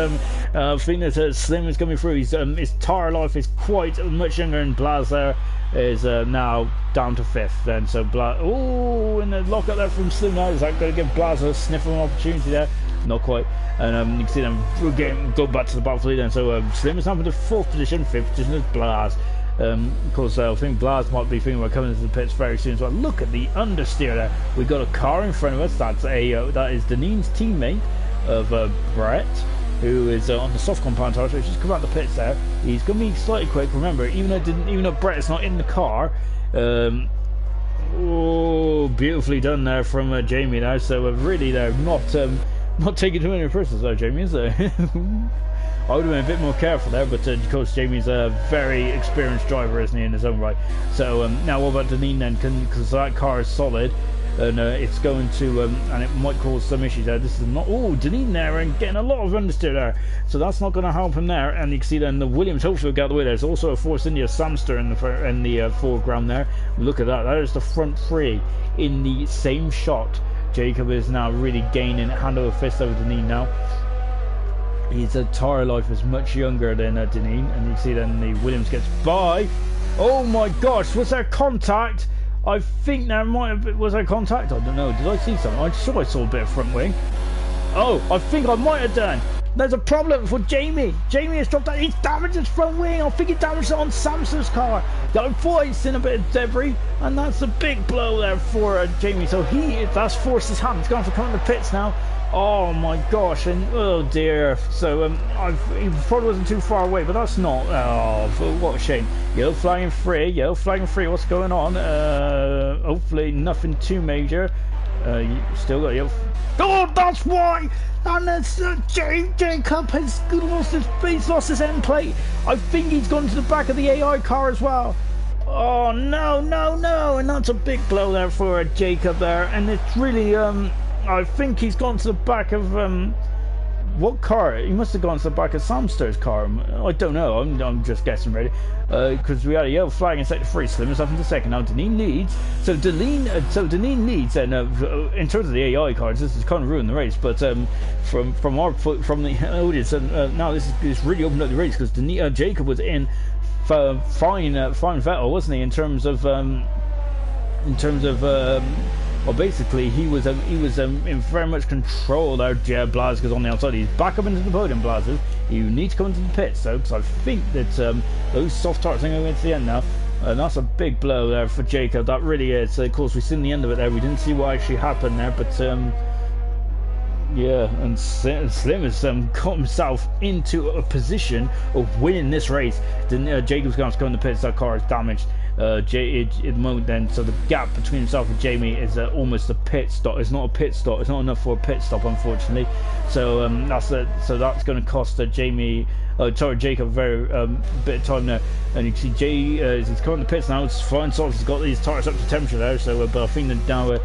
I think that Slim is coming through. His tire life is quite much younger, and Blaz there is now down to 5th. Then so Blaz, oh, and the lockout there from Slim now. Is that going to give Blaz a sniff of an opportunity there? Not quite. And you can see them go back to the battlefield. Then so Slim is now in the 4th position, 5th position is Blaz. Of course, I think Blaz might be thinking about coming into the pits very soon as well. Look at the understeer there. We've got a car in front of us. That is Deneen's teammate of Brett, who is on the soft compound tire. So he's just come out the pits there. He's going to be slightly quick. Remember, even though Brett is not in the car. Oh, beautifully done there from Jamie now. So really, they're not taking too many prisoners though, Jamie, is there? I would have been a bit more careful there, but of course Jamie's a very experienced driver, isn't he, in his own right. So now what about Deneen then? Because that car is solid, and it's going to, and it might cause some issues there. This is not, oh, Deneen there and getting a lot of understeer there, so that's not going to help him there. And you can see then the Williams hopefully will get out of the way. There's also a Force India Samster in the foreground there. Look at that. There's the front three in the same shot. Jacob is now really gaining hand over fist over Deneen now. His tire life is much younger than Deneen, and you see then the Williams gets by. Oh my gosh, was there contact? I think there might have been, was there contact? I don't know, did I see something? I saw a bit of front wing. Oh, I think I might have done. There's a problem for Jamie. Jamie has dropped out. He's damaged his front wing. I think he damaged it on Samson's car. I thought he's in a bit of debris, and that's a big blow there for Jamie. So that's forced his hand. He's going to come in the pits now. Oh my gosh, and oh dear. So he probably wasn't too far away, but that's not. Oh, what a shame. Yellow flagging free. What's going on? Hopefully nothing too major. You still got yellow. Oh, that's why. And it's Jacob has lost his end plate. I think he's gone to the back of the AI car as well. Oh no, and that's a big blow there for Jacob there, and it's really I think he's gone to the back of what car? He must have gone to the back of Samster's car. I don't know. I'm just guessing really. Because we had a yellow flag in sector 3. Slim is up in the second now. Deneen leads. So Deneen leads, and in terms of the AI cards, this has kind of ruined the race. But from the audience, now this really opened up the race because Jacob was in fine Vettel, wasn't he? In terms of well, basically, he was in very much control there. Blazer's on the outside. He's back up into the podium, Blazer. You need to come into the pits, though, because I think that those soft tires are going to get to the end now. And that's a big blow there for Jacob. That really is. Of course, we've seen the end of it there. We didn't see what actually happened there, but yeah, and Slim has got himself into a position of winning this race. Then Jacob's going to go in the pits. That car is damaged. At the moment then, so the gap between himself and Jamie is almost a pit stop. It's not a pit stop. It's not enough for a pit stop, unfortunately. So that's going to cost Jacob a very bit of time there. And you can see he's coming to the pits now. It's flying soft. He's got these tires up to temperature there. So, but I think that now,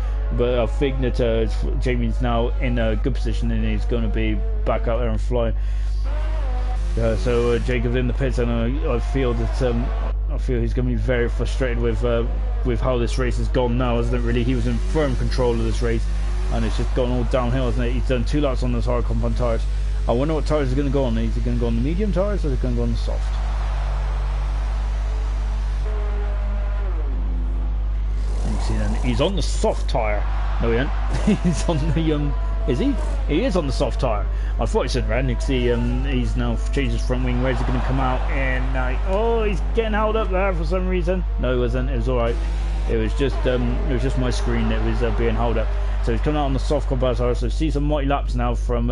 Jamie's now in a good position and he's going to be back out there and flying. So Jacob's in the pits, and I feel that. I feel he's going to be very frustrated with how this race has gone now, isn't it? Really, he was in firm control of this race, and it's just gone all downhill, isn't it? He's done 2 laps on those hard compound tires. I wonder what tires are going to go on. Is he going to go on the medium tires, or is he going to go on the soft? And you see then he's on the soft tire. No, he ain't. He's on Is he? He is on the soft tyre. I thought he said red. You can see he's now changed his front wing. Where's he going to come out? And oh, he's getting held up there for some reason. No, he wasn't. It was all right. It was just my screen that was being held up. So he's coming out on the soft compound tyre. So see some mighty laps now from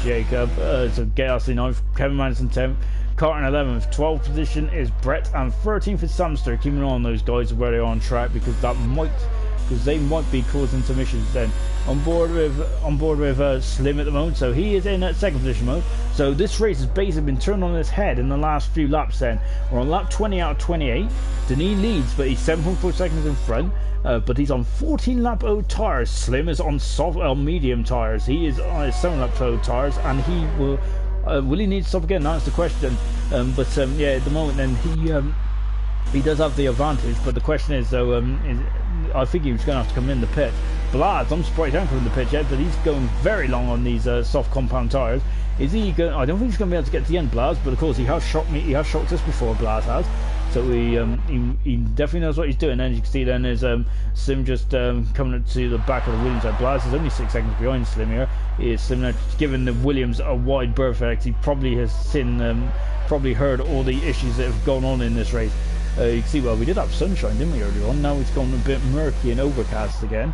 Jacob. So Gasly 9th, Kevin Madison 10th, Carton 11th, 12th position is Brett, and 13th is Samster. Keeping an eye on those guys where they are on track because they might be causing some issues. Then on board with Slim at the moment, so he is in at second position mode. So this race has basically been turned on its head in the last few laps. Then we're on lap 20 out of 28. Denis leads, but he's 7.4 seconds in front. But he's on 14 lap old tyres. Slim is on medium tyres. He is on 7 lap old tyres, and he will he need to stop again? That's the question. Yeah, at the moment then he does have the advantage, but the question is though, I think he was going to have to come in the pit. Blaz, I'm surprised he hasn't come in the pit yet, but he's going very long on these soft compound tyres. Is he going? I don't think he's going to be able to get to the end, Blaz, but of course he has shocked me. He has shocked us before, Blaz has. So he definitely knows what he's doing. And as you can see, then there's Slim just coming up to the back of the Williams. Blaz is only 6 seconds behind Slim here. Slim now giving the Williams a wide berth. He probably has seen, probably heard all the issues that have gone on in this race. You can see, well, we did have sunshine, didn't we, earlier on? Now it's gone a bit murky and overcast again.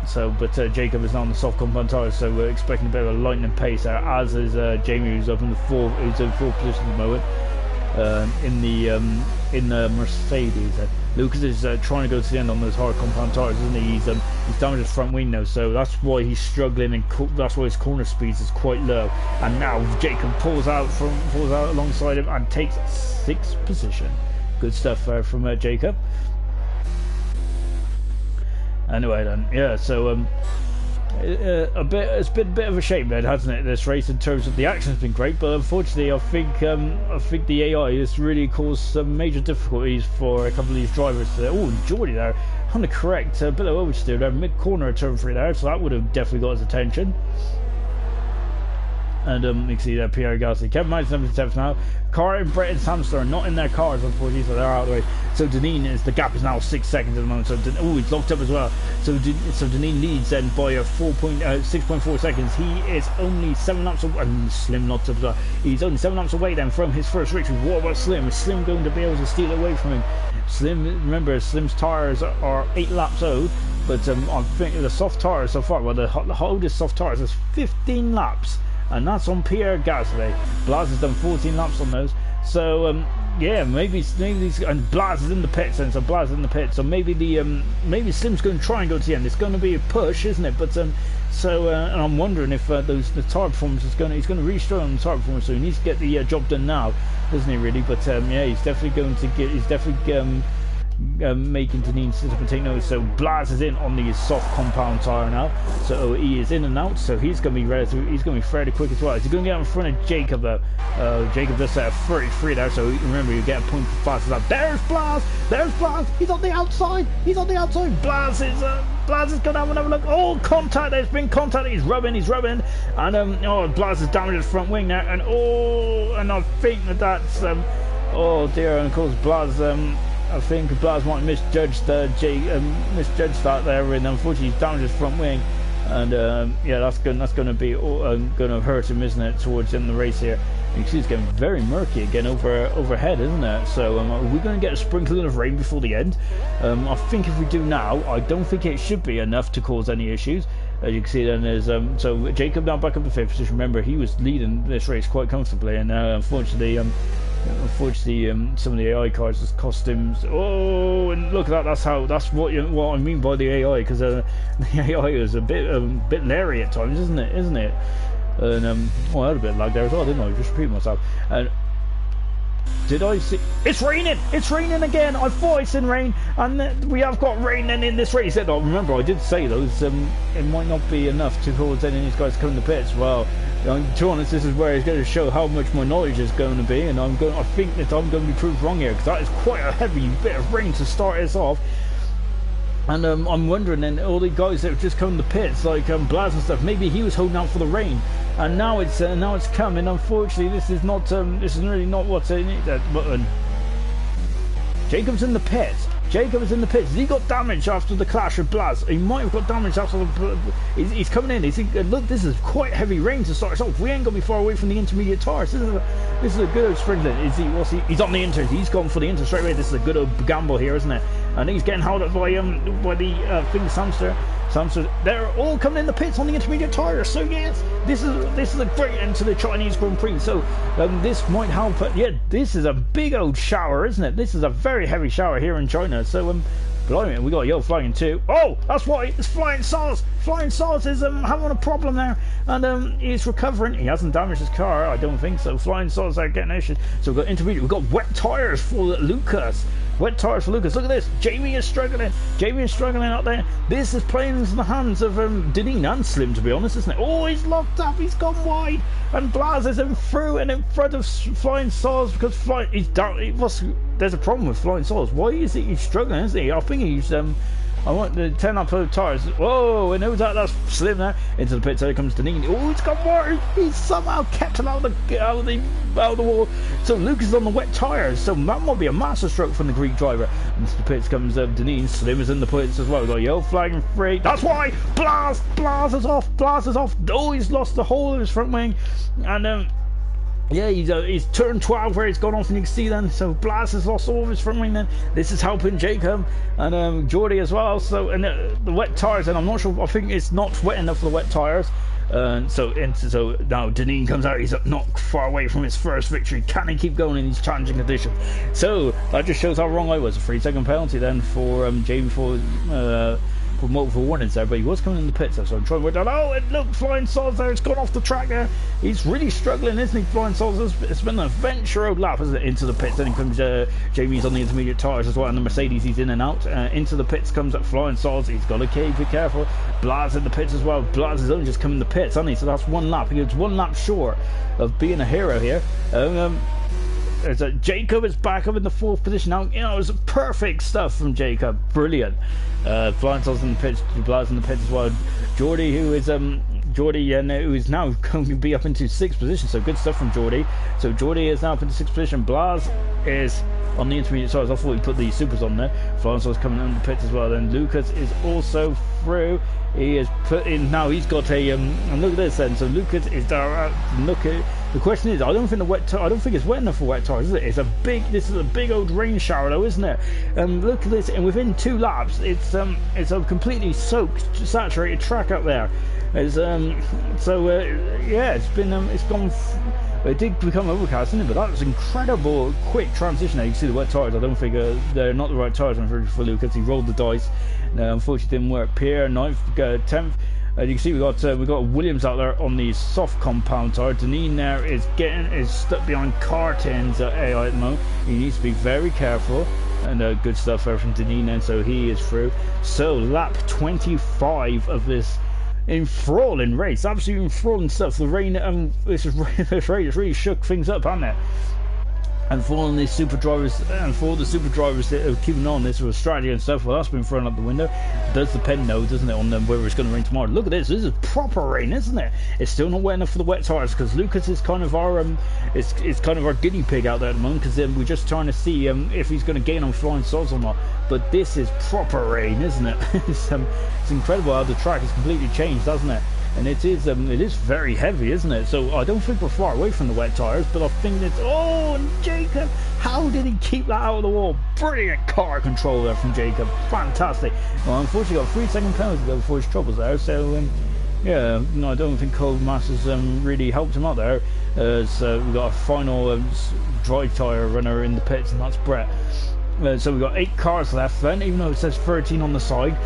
So, but Jacob is now on the soft compound tyres, so we're expecting a bit of a lightning pace there, as is Jamie, who's up in fourth position at the moment. In the Mercedes. Lucas is trying to go to the end on those hard compound tyres, isn't he? He's damaged his front wing now, so that's why he's struggling, and that's why his corner speed is quite low. And now Jacob pulls out alongside him and takes 6th position. Good stuff from Jacob. Anyway then, yeah, so it's been a bit of a shame then, hasn't it, this race, in terms of the action's been great, but unfortunately I think the AI has really caused some major difficulties for a couple of these drivers. Oh, Geordie there on the correct bit of oversteer there, mid corner of turn 3 there, so that would have definitely got his attention. And you can see there Pierre Gasly, Kevin Madison 7th now. Carton, Brett and Samster are not in their cars, unfortunately, so they're out of the way. So Denis the gap is now 6 seconds at the moment. So he's locked up as well. So Denis leads then by 6.4 seconds. He is only 7 laps away. Slim locked up as well. He's only 7 laps away then from his first victory. What about Slim? Is Slim going to be able to steal away from him? Slim, remember, Slim's tyres are 8 laps old, but I think the soft tyres so far, well, the oldest soft tyres is 15 laps. And that's on Pierre Gasly. Blaz has done 14 laps on those. So yeah, maybe these, and Blaz is in the pits, and so Blaz is in the pits. So maybe maybe Slim's going to try and go to the end. It's going to be a push, isn't it? But and I'm wondering if the tyre performance he's going to really struggle on the tyre performance. So he needs to get the job done now, doesn't he? Really? But yeah, he's definitely going to get. He's definitely making Denis sit up and take notice. So Blaz is in on the soft compound tyre now, so he is in and out, so he's going to be fairly quick as well. He's going to get in front of Jacob though. Jacob does set a 33 there, so remember, you get a point for fast as that. There's Blaz, he's on the outside, Blaz is going to have another look. Oh, contact, there's been contact, he's rubbing, and Blaz has damaged his front wing there, and I think that's oh dear, and of course Blaz, I think Blaz might misjudged that there, and unfortunately he's damaged his front wing, and yeah, that's going to be going to hurt him, isn't it, towards the end of the race here. You can see it's getting very murky again overhead, isn't it? So are we going to get a sprinkling of rain before the end? I think if we do now, I don't think it should be enough to cause any issues. As you can see, then there's so Jacob now back up to 5th position. Remember, he was leading this race quite comfortably, and unfortunately, some of the AI cars has cost him. Oh, and look at that! That's what I mean by the AI, because the AI is a bit leery at times, isn't it? And well, I had a bit of lag there as well, didn't I? Just repeat myself. And did I see? It's raining again. I thought it's in rain, and we have got rain in this race. No, remember, I did say those. It might not be enough to cause any of these guys to come in the pits. Well, to be honest, this is where it's going to show how much my knowledge is going to be, and I think that I'm going to be proved wrong here, because that is quite a heavy bit of rain to start us off. And I'm wondering, then, all the guys that have just come in the pits, like Blaz and stuff, maybe he was holding out for the rain, and now it's coming. Unfortunately, this is really not what's in it. But Jacob's in the pit. Jacob is in the pits. He got damaged after the clash with Blaz. He might have got damaged after the... He's coming in. Look, this is quite heavy rain to start us off. We ain't going to be far away from the intermediate tires. This is a good old sprint. He's on the inter. He's gone for the inter straight away. This is a good old gamble here, isn't it? And he's getting held up by the thing, Samster. They're all coming in the pits on the intermediate tyres. So yes, this is a great end to the Chinese Grand Prix. So this might help. Yeah, this is a big old shower, isn't it? This is a very heavy shower here in China. So blimey, we got Yo flying too. Oh, that's why it's Flying Sauce. Flying Sauce is having a problem there, and he's recovering. He hasn't damaged his car, I don't think so. Flying Sauce are getting issues. So we've got intermediate. We've got wet tyres for Lucas. Wet tyres for Lucas. Look at this. Jamie is struggling. Jamie is struggling out there. This is playing into the hands of Deneen and Slim, to be honest, isn't it? Oh, he's locked up. He's gone wide. And Blaz is in through and in front of Flying Sauce because there's a problem with Flying Sauce. Why is he struggling, isn't he? I think he's I want the 10 up tyres. Whoa, and who's that? That's Slim there. Into the pits, there comes Deneen. Oh, he's got more. He's somehow kept him out of the wall. So Lucas is on the wet tyres. So that might be a master stroke from the Greek driver. Into the pits comes Deneen. Slim is in the pits as well. We've got Yo flagging free. That's why Blaz is off. Blaz is off. Oh, he's lost the whole of his front wing. And yeah, he's turned 12 where he's gone off, and you can see then. So Blaz has lost all of his front wing then. This is helping Jacob and Geordie as well. So and the wet tyres, and I'm not sure. I think it's not wet enough for the wet tyres. So now Deneen comes out. He's not far away from his first victory. Can he keep going in these challenging conditions? So that just shows how wrong I was. A 3-second penalty then for Jamie for multiple warnings there, but he was coming in the pits there, so I'm trying to work out. Oh, and look, Flying Sauce there, it's gone off the track there. He's really struggling, isn't he, Flying Sauce? It's been an adventure road lap, isn't it, into the pits. Then he comes, Jamie's on the intermediate tyres as well, and the Mercedes, he's in and out. Into the pits comes up Flying Sauce. He's got to be careful. Blaz in the pits as well. Blaz is only just come in the pits, hasn't he? So that's one lap. He gets one lap short of being a hero here. Jacob is back up in the 4th position now. You know, it was perfect stuff from Jacob. Brilliant. Flying Sauce in the pits, Blaz in the pits as well. Geordie, who is who is now going to be up into 6th position. So good stuff from Geordie. So Geordie is now up into 6th position. Blaz is on the intermediate sides. I thought we put the supers on there. Flying Sauce coming in the pits as well. Then Lucas is also through. He is put in now. He's got a and look at this then. So Lucas is there. Look at the question is, I don't think it's wet enough for wet tyres, is it? This is a big old rain shower though, isn't it? Look at this, and within 2 laps, it's a completely soaked, saturated track up there. It's yeah, it's gone. It did become overcast, didn't it? But that was incredible, quick transition there. You can see the wet tyres. I don't think they're not the right tyres for Lucas. He rolled the dice. Unfortunately, didn't work. Pierre 9th, 10th. You can see we got Williams out there on the soft compound tyre. Deneen there is stuck behind car tins at AI at the moment. He needs to be very careful. And good stuff there from Deneen, and so he is through. So lap 25 of this enthralling race, absolutely enthralling stuff. The rain, this rain has really shook things up, hasn't it? And for all the super drivers, that are keeping on this with strategy and stuff, well, that's been thrown out the window. It does depend, though, doesn't it, on whether it's going to rain tomorrow. Look at this. This is proper rain, isn't it? It's still not wet enough for the wet tires because Lucas is kind of our it's kind of our guinea pig out there at the moment, because we're just trying to see if he's going to gain on Flying Sauce or not. But this is proper rain, isn't it? It's incredible how the track has completely changed, hasn't it? And it is very heavy, isn't it? So I don't think we're far away from the wet tyres, but I think it's... Oh, and Jacob! How did he keep that out of the wall? Brilliant car control there from Jacob. Fantastic. Well, unfortunately, got a 3-second penalty though before his troubles there. So, yeah, no, I don't think Cole Masters really helped him out there. So we've got a final dry tyre runner in the pits, and that's Brett. So we've got 8 cars left then, even though it says 13 on the side.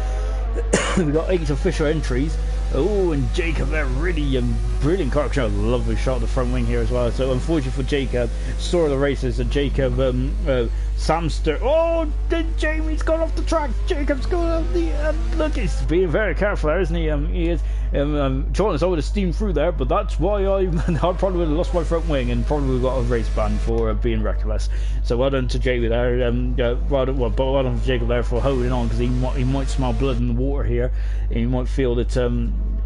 We've got 8 official entries. Oh, and Jacob there, really brilliant car control. Lovely shot of the front wing here as well. So unfortunately for Jacob, story of the race is that Jacob Samster. Oh, Jamie's gone off the track. Jacob's gone off the look, he's being very careful there, isn't he? He is Jordan's over to steam through there, but that's why I probably would have lost my front wing and probably got a race ban for being reckless. So well done to Jacob there. Well done to Jacob there for holding on, because he might smell blood in the water here. He might feel that.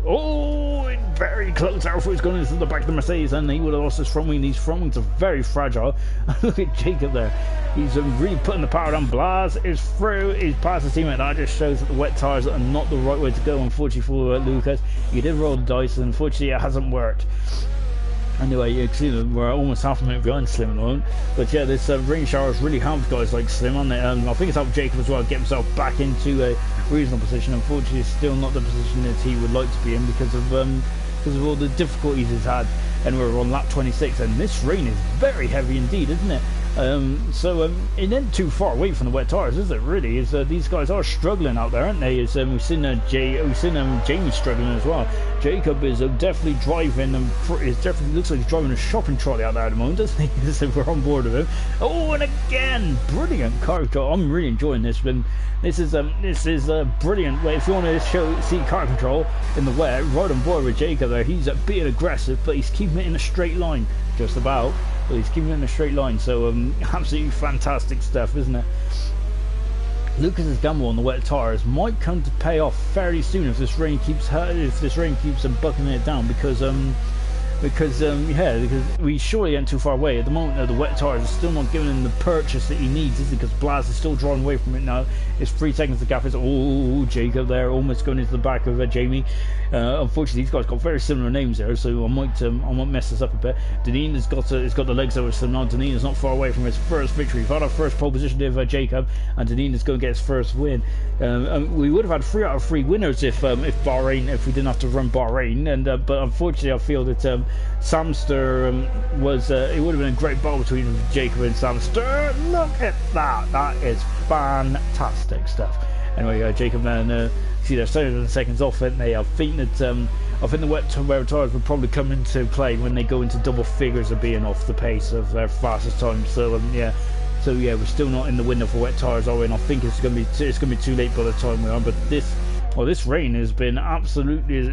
Oh, very close. Alfred's going into the back of the Mercedes, and he would have lost his front wing. These front wings are very fragile. Look at Jacob there. He's really putting the power on. Blas is through. He's past his teammate. That just shows that the wet tyres are not the right way to go, unfortunately, for Lucas. He did roll the dice, and unfortunately, it hasn't worked. Anyway, you can see that we're almost half a minute behind Slim at the moment. But yeah, this rain shower has really helped guys like Slim on it. I think it's helped Jacob as well get himself back into a reasonable position. Unfortunately, it's still not the position that he would like to be in because of all the difficulties he's had. And we're on lap 26, and this rain is very heavy indeed, isn't it? It isn't too far away from the wet tyres, is it? Really, these guys are struggling out there, aren't they? We've seen Jamie struggling as well. Jacob is definitely driving, and it definitely looks like he's driving a shopping trolley out there at the moment, doesn't he? So we're on board with him. Oh, and again, brilliant car control. I'm really enjoying this. This is a brilliant way. If you want to see car control in the wet, right on board with Jacob there. He's being aggressive, but he's keeping it in a straight line, just about. But he's keeping it in a straight line, so absolutely fantastic stuff, isn't it? Lucas's gamble on the wet tyres might come to pay off fairly soon if this rain keeps bucking it down, because we surely ain't too far away at the moment. The wet tyres are still not giving him the purchase that he needs, is it? Because Blas is still drawing away from it now. It's 3 seconds to gap. It's Jacob there, almost going into the back of Jamie. Unfortunately, these guys got very similar names there, so I might mess this up a bit. Deneen has got the legs over Slim now. Deneen is not far away from his first victory. We've had our first pole position of Jacob, and Deneen is going to get his first win. We would have had 3 out of 3 winners if we didn't have to run Bahrain, but unfortunately, I feel that Samster it would have been a great battle between Jacob and Samster. Look at that! That is fantastic stuff. Anyway, Jacob and see they're 7 seconds off, and I think that the wet tyres will probably come into play when they go into double figures of being off the pace of their fastest time. So we're still not in the window for wet tyres, are we? And I think it's gonna be too late by the time we're on. But this rain has been absolutely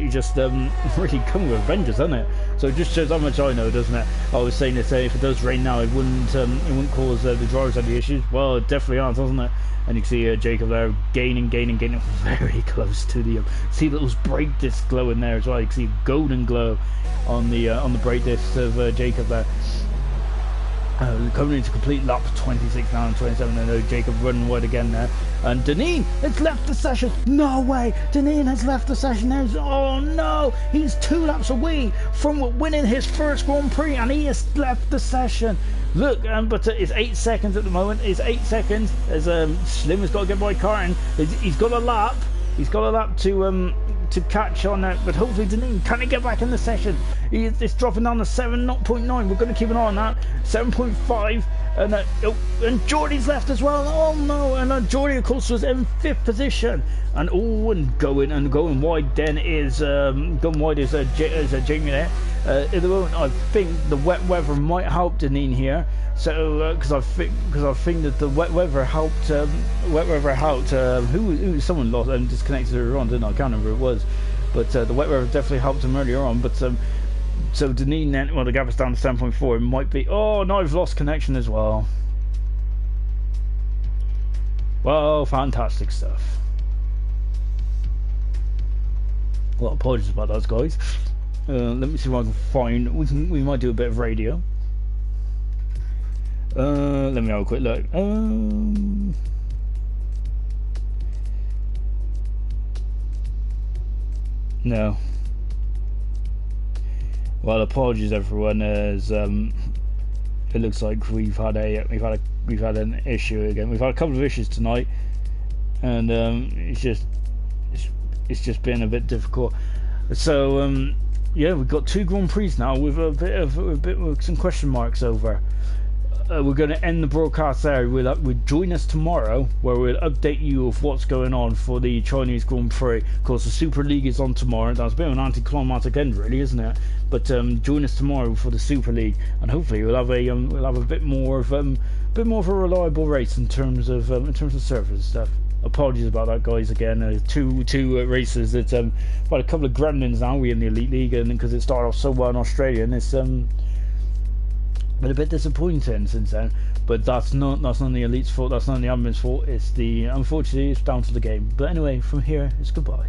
just really come with vengeance, hasn't it? So it just shows how much I know, doesn't it? I was saying that if it does rain now, it wouldn't cause the drivers any issues. Well, it definitely aren't, doesn't it? And you can see Jacob there gaining very close to the see those brake discs glowing there as well. You can see golden glow on the brake discs of Jacob there. Coming into complete lap 26 now and 27, and Jacob running wide again there. And Deneen has left the session. No way! Deneen has left the session. Oh no! He's 2 laps away from winning his first Grand Prix, and he has left the session. Look, but it's 8 seconds at the moment. It's 8 seconds as Slim has got to get by Carton. He's got a lap. He's got a lap to catch on that, but hopefully Deneen can he get back in the session. It's dropping down to 7.9. We're going to keep an eye on that. 7.5, and Geordie's left as well. Oh no! And Geordie of course was in 5th position. And going wide then is Jamie there. At the moment, I think the wet weather might help Deneen here. So because I think that the wet weather helped. Someone lost and disconnected earlier on, didn't I? I can't remember who it was, but the wet weather definitely helped him earlier on. But so Deneen then, well, the gap is down to 7.4. It might be. Oh no, I've lost connection as well. Well, fantastic stuff. Well, apologies about those guys. Let me see if I can find. We might do a bit of radio. Let me have a quick look. No. Well, apologies everyone. As it looks like we've had an issue again. We've had a couple of issues tonight, and it's just been a bit difficult. So yeah, we've got 2 Grand Prix now with a bit with some question marks over. We're going to end the broadcast there. We'll join us tomorrow, where we'll update you of what's going on for the Chinese Grand Prix. Of course, the Super League is on tomorrow. That's a bit of an anticlimactic end, really, isn't it? But join us tomorrow for the Super League, and hopefully we'll have a bit more of a reliable race in terms of surface and stuff. Apologies about that, guys. Again, two races. It's quite a couple of gremlins now. We're in the Elite League, and because it started off so well in Australia, and it's been a bit disappointing since then. But that's not the Elite's fault. That's not the admin's fault. Unfortunately, it's down to the game. But anyway, from here, it's goodbye.